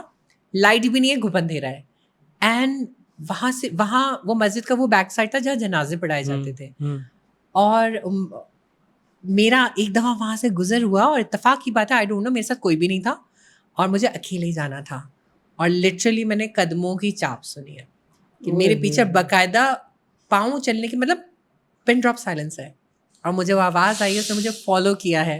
لائٹ بھی نہیں ہے, گھپ اندھیرا ہے. اینڈ وہاں وہ مسجد کا وہ بیک سائڈ تھا جہاں جنازے پڑھائے جاتے تھے. اور میرا ایک دفعہ وہاں سے گزر ہوا, اور اتفاق کی بات ہے, آئی ڈونٹ نو, میرے ساتھ کوئی بھی نہیں تھا اور مجھے اکیلے ہی جانا تھا. اور لٹرلی میں نے قدموں کی چاپ سنی ہے کہ میرے پیچھے باقاعدہ پاؤں چلنے کی, مطلب پن ڈراپ سائلنس ہے, اور مجھے وہ آواز آئی, اس نے مجھے فالو کیا ہے.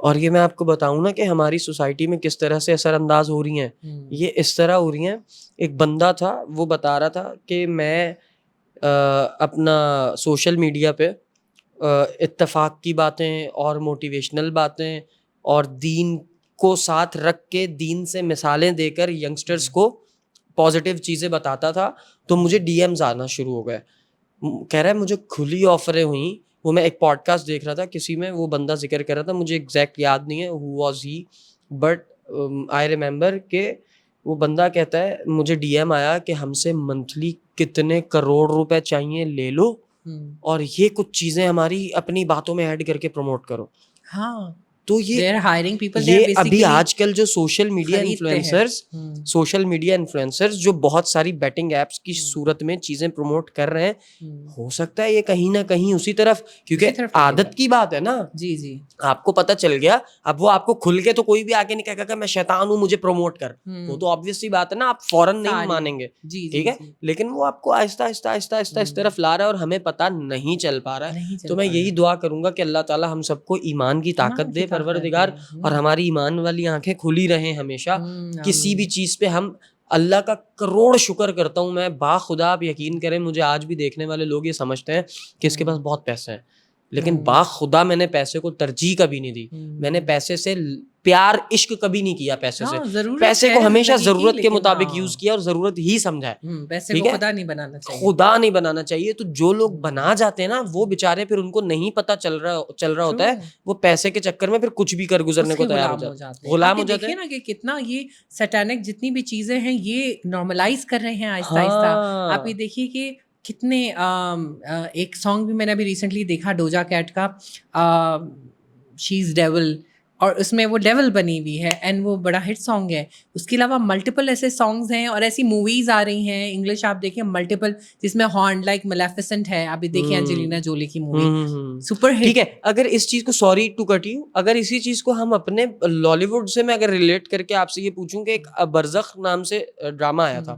اور یہ میں آپ کو بتاؤں نا کہ ہماری سوسائٹی میں کس طرح سے اثر انداز ہو رہی ہیں. یہ اس طرح ہو رہی ہیں, ایک بندہ تھا وہ بتا رہا تھا کہ میں اپنا سوشل میڈیا پہ اتفاق کی باتیں اور موٹیویشنل باتیں اور دین کو ساتھ رکھ کے دین سے مثالیں دے کر ینگسٹرز کو پازیٹیو چیزیں بتاتا تھا. تو مجھے ڈی ایمز آنا شروع ہو گئے. کہہ رہا ہے مجھے کھلی آفریں ہوئیں. وہ میں ایک پوڈ کاسٹ دیکھ رہا تھا, کسی میں وہ بندہ ذکر کر رہا تھا, مجھے ایگزیکٹ یاد نہیں ہے who was he, but I remember کہ وہ بندہ کہتا ہے مجھے ڈی ایم آیا کہ ہم سے منتھلی کتنے کروڑ روپے چاہیے لے لو اور یہ کچھ چیزیں ہماری اپنی باتوں میں ایڈ کر کے پروموٹ کرو. ہاں, تو یہ ابھی آج کل جو سوشل میڈیا انفلوئنسرز جو بہت ساری بیٹنگ ایپس کی صورت میں چیزیں پروموٹ کر رہے ہیں, ہو سکتا ہے یہ کہیں نہ کہیں اسی طرف, کیونکہ عادت کی بات ہے نا. جی آپ کو پتہ چل گیا, اب وہ آپ کو کھل کے تو کوئی بھی آگے نہیں کہے گا کہ میں شیطان ہوں مجھے پروموٹ کر, وہ تو obvious سی بات ہے نا, آپ فوراً نہیں مانیں گے, ٹھیک ہے, لیکن وہ آپ کو آہستہ آہستہ آہستہ آہستہ اس طرف لا رہا ہے اور ہمیں پتہ نہیں چل پا رہا ہے. تو میں یہی دعا کروں گا کہ اللہ تعالیٰ ہم سب کو ایمان کی طاقت دے پروردگار, اور ہماری ایمان والی آنکھیں کھلی رہیں ہمیشہ. کسی بھی چیز پہ ہم اللہ کا کروڑ شکر کرتا ہوں میں, باخدا آپ یقین کریں مجھے آج بھی دیکھنے والے لوگ یہ سمجھتے ہیں کہ اس کے پاس بہت پیسے ہیں, لیکن باخدا میں نے پیسے کو ترجیح کبھی نہیں دی. میں نے پیسے سے پیار عشق کبھی نہیں کیا, پیسے کو ہمیشہ ضرورت کے مطابق یوز کیا اور ضرورت ہی سمجھا ہے. پیسے کو خدا نہیں بنانا چاہیے, خدا نہیں بنانا چاہیے. تو جو لوگ بنا جاتے ہیں نا وہ بےچارے پھر ان کو نہیں پتا چل رہا ہوتا ہے, وہ پیسے کے چکر میں پھر کچھ بھی کر گزرنے کو تیار ہو جاتے ہیں, غلام ہو جاتے ہیں نا. کہ کتنا یہ سیٹینک جتنی بھی چیزیں ہیں یہ نارملائز کر رہے ہیں آہستہ آہستہ. آپ یہ دیکھیے کہ کتنے ایک سانگ بھی میں نے ابھی ریسنٹلی دیکھا ڈوجا کیٹ کا, شی از ڈیول, اور اس میں وہ ڈیول بنی ہوئی ہے اینڈ وہ بڑا ہٹ سانگ ہے. اس کے علاوہ ملٹیپل ایسے سانگز ہیں اور ایسی موویز آ رہی ہیں انگلش, آپ دیکھیں ملٹیپل, جس میں ہارن لائک ملیفیسنٹ ہے, ابھی دیکھیں انجلینا جولی کی مووی سپر ہٹ. ٹھیک ہے, اگر اس چیز کو, سوری ٹو کٹ یو, اگر اسی چیز کو ہم اپنے لالی ووڈ سے میں اگر ریلیٹ کر کے آپ سے یہ پوچھوں کہ ایک برزخ نام سے ڈرامہ آیا تھا,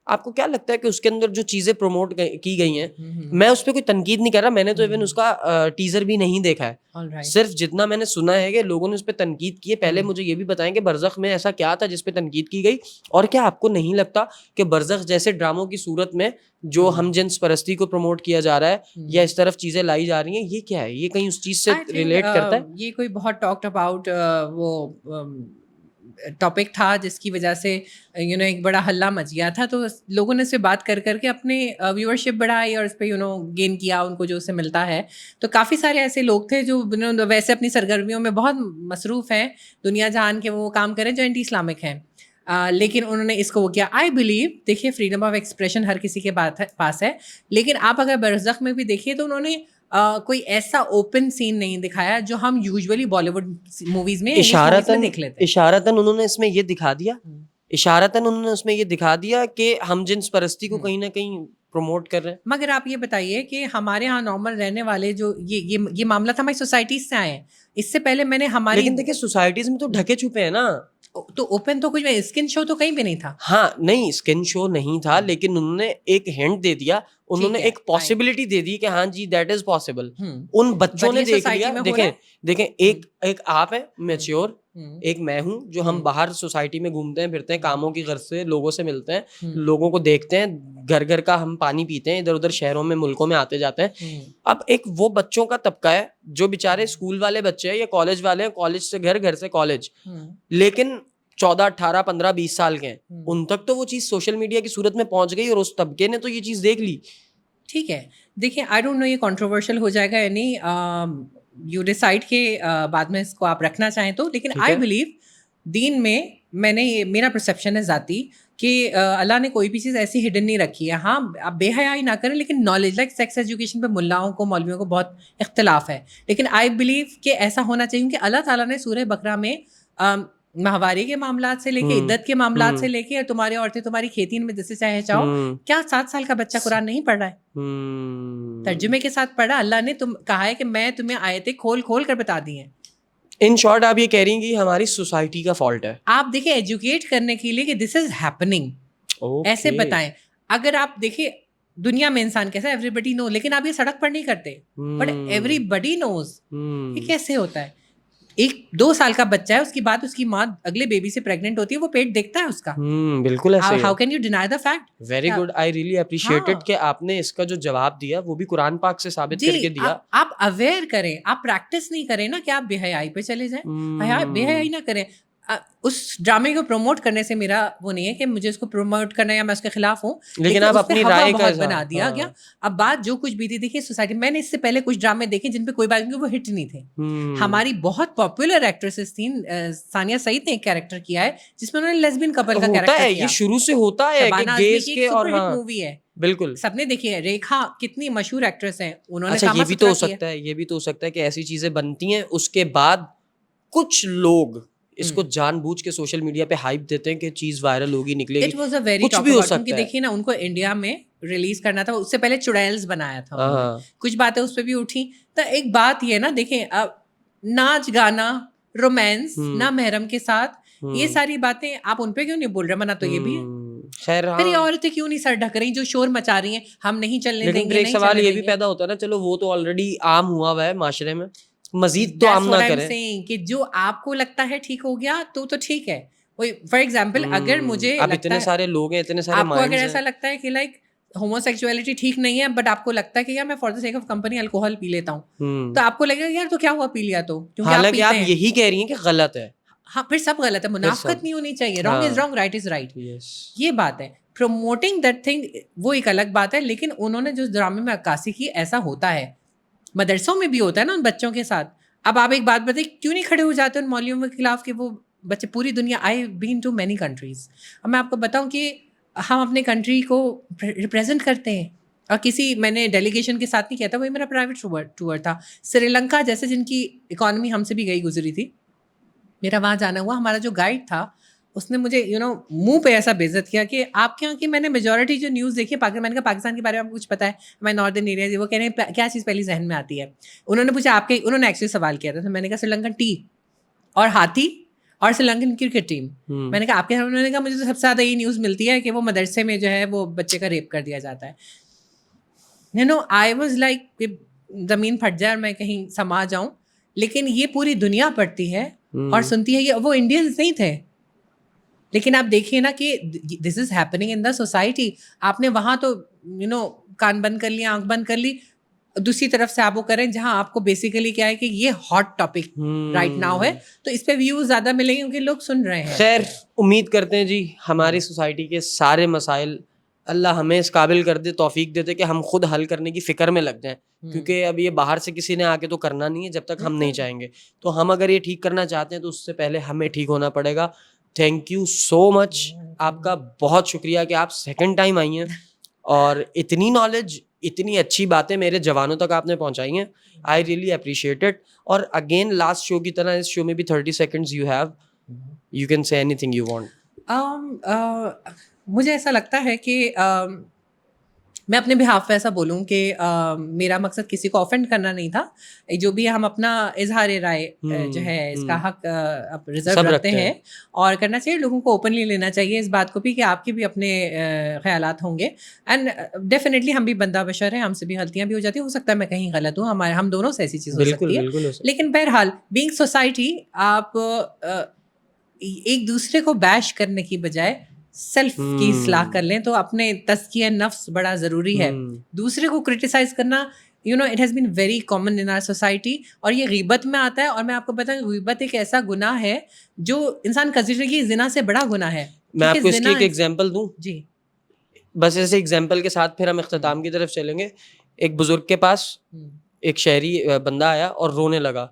آپ کو کیا لگتا ہے کہ اس کے اندر جو چیزیں پروموٹ کی گئی ہیں, میں اس پہ کوئی تنقید نہیں کر رہا, میں نے تو ایون اس کا ٹیزر بھی نہیں دیکھا ہے, صرف جتنا میں نے سنا ہے کہ لوگوں نے اس پہ تنقید کی ہے. پہلے مجھے یہ بھی بتائیں کہ برزخ میں ایسا کیا تھا جس پہ تنقید کی گئی, اور کیا آپ کو نہیں لگتا کہ برزخ جیسے ڈراموں کی صورت میں جو ہم جنس پرستی کو پروموٹ کیا جا رہا ہے یا اس طرف چیزیں لائی جا رہی ہیں, یہ کیا ہے, یہ کہیں اس چیز سے ریلیٹ کرتا ہے؟ یہ کوئی بہت ٹاکڈ اباؤٹ وہ ٹاپک تھا جس کی وجہ سے ایک بڑا ہلہ مچ گیا تھا, تو لوگوں نے اس پہ بات کر کر کے اپنے ویورشپ بڑھائی اور اس پہ گین کیا ان کو جو اس سے ملتا ہے. تو کافی سارے ایسے لوگ تھے جو ویسے اپنی سرگرمیوں میں بہت مصروف ہیں, دنیا جہان کے وہ کام کریں جو اینٹی اسلامک ہیں, لیکن انہوں نے اس کو وہ کیا. آئی بلیو, دیکھیے فریڈم آف ایکسپریشن ہر کسی کے پاس ہے, لیکن آپ اگر برزخ میں بھی دیکھیے تو انہوں نے کوئی ایسا اوپن سین نہیں دکھایا جو ہم یوزولی بالی ووڈ موویز میں دیکھ لیتے. اشارتاً انہوں نے اس میں یہ دکھا دیا, کہ ہم جنس پرستی کو کہیں نہ کہیں پروموٹ کر رہے ہیں. مگر آپ یہ بتائیے کہ ہمارے ہاں نارمل رہنے والے جو یہ معاملہ تھا ہماری سوسائٹیز سے آئے ہیں. اس سے پہلے میں نے ہماری, لیکن دیکھیں سوسائٹیز میں تو ڈھکے چھپے ہیں نا, تو اوپن تو کچھ اسکن شو تو کہیں بھی نہیں تھا. ہاں نہیں, اسکن شو نہیں تھا, لیکن انہوں نے ایک ہنٹ دے دیا, انہوں نے ایک پاسبلٹی دے دی کہ ہاں جی دیٹ از پاسبل. ان بچوں نے دیکھ لیا. دیکھیں ایک آپ ہیں میچیور, ایک میں ہوں جو ہم باہر سوسائٹی میں گھومتے ہیں پھرتے ہیں کاموں کی غرض سے, لوگوں سے ملتے ہیں, لوگوں کو دیکھتے ہیں, گھر گھر کا ہم پانی پیتے ہیں, ادھر ادھر شہروں میں ملکوں میں آتے جاتے ہیں. اب ایک وہ بچوں کا طبقہ ہے جو بےچارے اسکول والے بچے ہیں یا کالج والے ہیں, کالج سے گھر, گھر سے کالج, لیکن 14, 18, 15, 20 سال کے ہیں. ان تک تو وہ چیز سوشل میڈیا کی صورت میں پہنچ گئی اور اس طبقے نے تو یہ چیز دیکھ لی. ٹھیک ہے, دیکھیں آئی ڈونٹ نو یہ کنٹروورشل ہو جائے گا یا نہیں, یو ڈیسائڈ کہ بعد میں اس کو آپ رکھنا چاہیں تو, لیکن آئی بلیو دین میں نے میرا پرسیپشن ہے ذاتی کہ اللہ نے کوئی بھی چیز ایسی ہڈن نہیں رکھی ہے. ہاں آپ بے حیائی نہ کریں, لیکن نالج لائک سیکس ایجوکیشن پہ ملاؤں کو مولویوں کو بہت اختلاف ہے, لیکن آئی بلیو کہ ایسا ہونا چاہیے کہ اللہ تعالیٰ نے سورہ بقرہ میں ماہواری کے معاملات سے لے کے عدت کے معاملات سے لے کے, اور تمہاری عورتیں تمہاری کھیتی میں جیسے چاہے چاہو, کیا 7 سال کا بچہ قرآن نہیں پڑھ رہا ہے؟ ترجمے کے ساتھ پڑھا. اللہ نے کہا ہے کہ میں تمہیں آیتیں کھول کھول کر بتا دی ہیں. ان شارٹ آپ یہ کہہ رہی ہیں کہ ہماری سوسائٹی کا فالٹ ہے. آپ دیکھیں ایجوکیٹ کرنے کے لیے کہ دس از ہیپننگ, ایسے بتائیں. اگر آپ دیکھیں دنیا میں انسان کیسا, ایوری بڈی نو, لیکن آپ یہ سڑک پر نہیں کرتے, بٹ ایوری بڈی نوز. یہ کیسے ہوتا ہے؟ ایک 2 سال کا بچہ ہے, اس کی بات اس کی ماں اگلے بیبی سے پریگنٹ ہوتی ہے, وہ پیٹ دیکھتا ہے اس کا. بالکل ایسے ہی. How can you deny the fact. Very good, I really appreciated کہ آپ نے اس کا جو جواب دیا وہ بھی قرآن پاک سے ثابت کر کے دیا. آپ اویئر کریں, آپ پریکٹس نہیں کریں نا کہ آپ بے حیائی پہ چلے جائیں, بے حیائی نہ کریں. اس ڈرامے کو پروموٹ کرنے سے میرا وہ نہیں ہے کہ مجھے اس کو پروموٹ کرنا یا میں اس کے خلاف ہوں, لیکن آپ اپنی رائے کا بنا دیا گیا. اب بات جو کچھ بھی تھی, دیکھیے سوسائٹی, میں نے اس سے پہلے کچھ ڈرامے دیکھے جن پہ کوئی بات نہیں, وہ ہٹ نہیں تھے. ہماری بہت پاپولر ایکٹریسز تھیں, ثانیہ سعید نے ایک کیریکٹر کیا ہے جس میں انہوں نے لیسبین کپل کا کیریکٹر کیا. یہ شروع سے ہوتا ہے کہ گیز کے, اور مووی ہے بالکل سب نے دیکھی ہے. ریکھا کتنی مشہور ایکٹریس ہیں, انہوں نے اچھا یہ بھی تو ہو سکتا ہے, یہ بھی تو ہو سکتا ہے کہ ایسی چیزیں بنتی ہیں, اس کے بعد کچھ لوگ اس کو جان بوجھ کے سوشل میڈیا پہ ہائپ دیتے ہیں کہ چیز وائرل ہوگی, نکلے گی, کچھ بھی ہو سکتا ہے. دیکھیے نا, ان کو انڈیا میں ریلیز کرنا تھا, اس سے پہلے چڑیلز بنایا تھا, کچھ باتیں اس پہ بھی اٹھی. تو ایک بات یہ نا, دیکھیں ناچ گانا, رومانس, نہ محرم کے ساتھ, یہ ساری باتیں آپ ان پہ کیوں نہیں بول رہے؟ منع تو یہ بھی ہے. خیر پھر یہ عورتیں کیوں نہیں سر ڈھک رہی جو شور مچا رہی ہیں, ہم نہیں چلنے دیں گے. لیکن ایک سوال یہ بھی پیدا ہوتا ہے نا, چلو وہ تو آلریڈی عام ہوا ہے معاشرے میں, مزید تو عام نہ کریں. کہ جو آپ کو لگتا ہے ٹھیک ہو گیا تو ٹھیک ہے. فار ایگزامپل, اگر مجھے اب اتنے سارے لوگ ہیں, اتنے سارے آپ کو اگر ایسا لگتا ہے کہ لائک ہومو سیکچولیٹی ٹھیک نہیں ہے, بٹ آپ کو لگتا ہے کہ یار میں for the sake of company alcohol پی لیتا ہوں, تو آپ کو لگے گا یار تو کیا ہوا پی لیا تو, حالانکہ آپ یہی کہہ رہی ہیں کہ غلط ہے. ہاں, پھر سب غلط ہے, منافقت نہیں ہونی چاہیے. Wrong is wrong, right is right, یہ بات ہے. پروموٹنگ دیٹ تھنگ وہ ایک الگ بات ہے, لیکن انہوں نے جو ڈرامے میں عکاسی کی, ایسا ہوتا ہے, مدرسوں میں بھی ہوتا ہے نا ان بچوں کے ساتھ. اب آپ ایک بات بتائیے, کیوں نہیں کھڑے ہو جاتے ان مولویوں کے خلاف کہ وہ بچے پوری دنیا, آئی بین ٹو مینی کنٹریز. اب میں آپ کو بتاؤں کہ ہم اپنے کنٹری کو ریپرزینٹ کرتے ہیں, اور کسی میں نے ڈیلیگیشن کے ساتھ نہیں کیا تھا, وہی میرا پرائیویٹ ٹور تھا. سری لنکا جیسے جن کی اکانومی ہم سے بھی گئی گزری تھی, میرا وہاں جانا ہوا. ہمارا جو گائیڈ تھا اس نے مجھے منہ پہ ایسا بےعزت کیا کہ آپ کے یہاں کی, میں نے میجورٹی جو نیوز دیکھی ہے میں نے کہا پاکستان کے بارے میں آپ کو کچھ پتا ہے, میں ناردرن ایریا, وہ کہہ رہے ہیں کیا چیز پہلی ذہن میں آتی ہے. انہوں نے پوچھا آپ کے, انہوں نے ایکچولی سوال کیا تھا, میں نے کہا سری لنکن ٹی اور ہاتھی اور سری لنکن کرکٹ ٹیم. میں نے کہا آپ کے, انہوں نے کہا مجھے تو سب سے زیادہ یہ نیوز ملتی ہے کہ وہ مدرسے میں جو ہے وہ بچے کا ریپ کر دیا جاتا ہے. آئی واز لائک زمین پھٹ جائے اور میں کہیں سما جاؤں. لیکن یہ پوری دنیا پڑھتی ہے اور سنتی ہے, یہ وہ انڈینز نہیں تھے. لیکن آپ دیکھیے نا کہ دس is happening in the society. آپ نے وہاں تو کان بند کر لیا, آنکھ بند کر لی, دوسری طرف سے آپ وہ کریں جہاں آپ کو بیسیکلی کیا ہے کہ یہ ہاٹ ٹاپک رائٹ ناؤ ہے, تو اس پہ ویوز زیادہ ملیں گے کیونکہ لوگ سن رہے ہیں. خیر امید کرتے ہیں جی ہماری سوسائٹی کے سارے مسائل اللہ ہمیں اس قابل کر دے, توفیق دے دے کہ ہم خود حل کرنے کی فکر میں لگ جائیں, کیونکہ اب یہ باہر سے کسی نے آ کے تو کرنا نہیں ہے جب تک ہم نہیں چاہیں گے. تو ہم اگر یہ ٹھیک کرنا چاہتے ہیں تو اس سے پہلے ہمیں ٹھیک ہونا پڑے گا. تھینک یو سو مچ, آپ کا بہت شکریہ کہ آپ سیکنڈ ٹائم آئی ہیں اور اتنی نالج, اتنی اچھی باتیں میرے جوانوں تک آپ نے پہنچائی ہیں. I really appreciate it. اور اگین لاسٹ شو کی طرح اس شو میں بھی 30 seconds you have, you can say any thing you want. مجھے ایسا لگتا ہے کہ میں اپنے بہاف پہ ایسا بولوں کہ میرا مقصد کسی کو آفینڈ کرنا نہیں تھا. جو بھی ہم اپنا اظہار رائے جو ہے اس کا حق ریزرو رکھتے ہیں, اور کرنا چاہیے, لوگوں کو اوپنلی لینا چاہیے اس بات کو بھی کہ آپ کے بھی اپنے خیالات ہوں گے. اینڈ ڈیفینیٹلی ہم بھی بندہ بشر ہیں, ہم سے بھی غلطیاں بھی ہو جاتی ہیں, ہو سکتا ہے میں کہیں غلط ہوں, ہم دونوں سے ایسی چیز ہو سکتی ہے. لیکن بہرحال بینگ سوسائٹی, آپ ایک دوسرے کو بیش کرنے کی بجائے سیلف کی اصلاح کر لیں تو اپنے تزکیہ نفس بڑا ضروری ہے. دوسرے کو کرٹیسائز کرنا it has been very common in our society, اور یہ غیبت میں آتا ہے. اور میں آپ کو بتاؤں غیبت ایک ایسا گناہ ہے جو انسان کنسیڈر کی زنا سے بڑا گناہ ہے. میں آپ کو اس کی ایک ایگزامپل دوں جی, بس ایسے ایگزامپل کے ساتھ پھر ہم اختتام کی طرف چلیں گے. ایک بزرگ کے پاس ایک شہری بندہ آیا اور رونے لگا,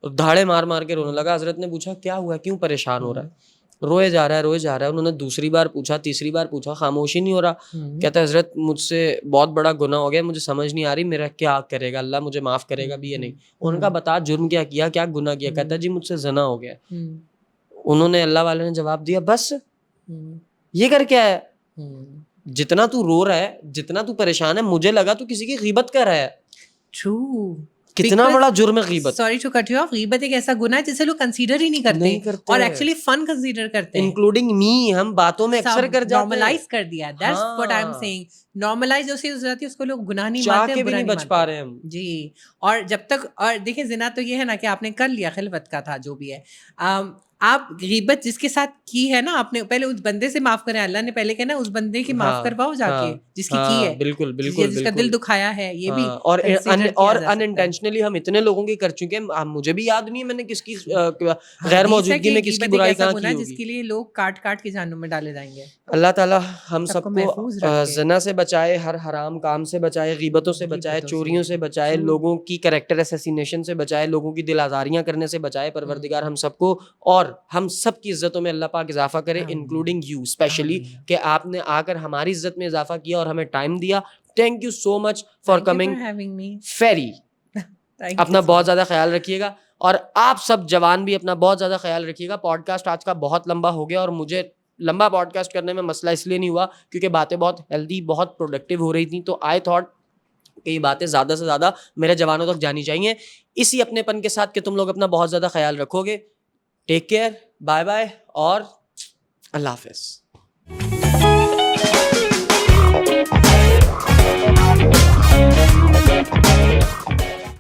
دھاڑے مار مار کے رونے لگا. حضرت نے پوچھا کیا ہوا, کیوں پریشان ہو رہا ہے؟ روئے جا رہا ہے. انہوں نے دوسری بار پوچھا, تیسری بار پوچھا, خاموشی نہیں ہو رہا. کہتا ہے حضرت مجھ سے بہت بڑا گناہ ہو گیا, مجھے سمجھ نہیں آ رہی میرا کیا کرے گا اللہ, مجھے معاف کرے گا بھی یا نہیں. انہوں نے کہا بتا جرم کیا گناہ کیا؟ کہتا ہے جی مجھ سے زنا ہو گیا. انہوں نے, اللہ والے نے جواب دیا بس یہ کر کیا ہے؟ جتنا تو رو رہا ہے, جتنا تو پریشان ہے, مجھے لگا تو کسی کی غیبت کر رہا ہے. ٹرو. کتنا بڑا جرم ہے غیبت. Sorry to cut you off, غیبت ایک ایسا گناہ ہے جسے لوگ کنسیڈر ہی نہیں کرتے اور ایکچولی فن کنسیڈر کرتے ہیں, انکلوڈنگ می. ہم باتوں میں اکثر کر جاتے ہیں, نارملائز کر دیا. That's what I am seeing. Normalize جو چیز ہو جاتی ہے اس کو لوگ گناہ نہیں چاہ مانتے, کے بھی نہیں بچ پا رہے ہم. جی. اور جب تک, اور دیکھیں زنا تو یہ ہے نا کہ آپ نے کر لیا, خلوت کا تھا جو بھی ہے, آپ غیبت جس کے ساتھ کی ہے نا آپ نے, پہلے اس بندے سے معاف کریں. اللہ نے پہلے کہنا اس بندے کی معاف کرواؤ جا کے جس کی ہے, بالکل بالکل, جس کا دل دکھایا ہے. یہ بھی اور ان انٹینشنلی ہم اتنے لوگوں کی کر چکے ہیں, مجھے بھی یاد نہیں ہے میں نے کس کی غیر موجودگی میں کس کی برائی کہاں کی ہوگی, جس کے لیے لوگ کاٹ کاٹ کے جہنم میں ڈالے جائیں گے. اللہ تعالیٰ ہم سب کو زنا سے بچائے, ہر حرام کام سے بچائے, غیبتوں سے بچائے, چوریوں سے بچائے, لوگوں کی کریکٹر اسیسینیشن سے بچائے, لوگوں کی دل آزاریاں کرنے سے بچائے پروردگار ہم سب کو, اور ہم سب کی عزتوں میں اللہ پاک اضافہ کرے, انکلوڈنگ یو اسپیشلی, کہ آپ نے آ کر ہماری عزت میں اضافہ کیا اور ہمیں ٹائم دیا. Thank you so much for coming. فیری اپنا بہت زیادہ خیال رکھیے گا, اور آپ سب جوان بھی اپنا بہت زیادہ خیال رکھیے گا. پوڈ کاسٹ آج کا بہت لمبا ہو گیا, اور مجھے لمبا پوڈ کاسٹ کرنے میں مسئلہ اس لیے نہیں ہوا کیونکہ باتیں بہت ہیلدی, بہت پروڈکٹیو ہو رہی تھیں. تو آئی تھاٹ کہ یہ باتیں زیادہ سے زیادہ میرے جوانوں تک جانی چاہیے, اسی اپنے پن کے ساتھ کہ تم لوگ اپنا بہت زیادہ خیال رکھو گے. ٹیک کیئر, بائے بائے, اور اللہ حافظ.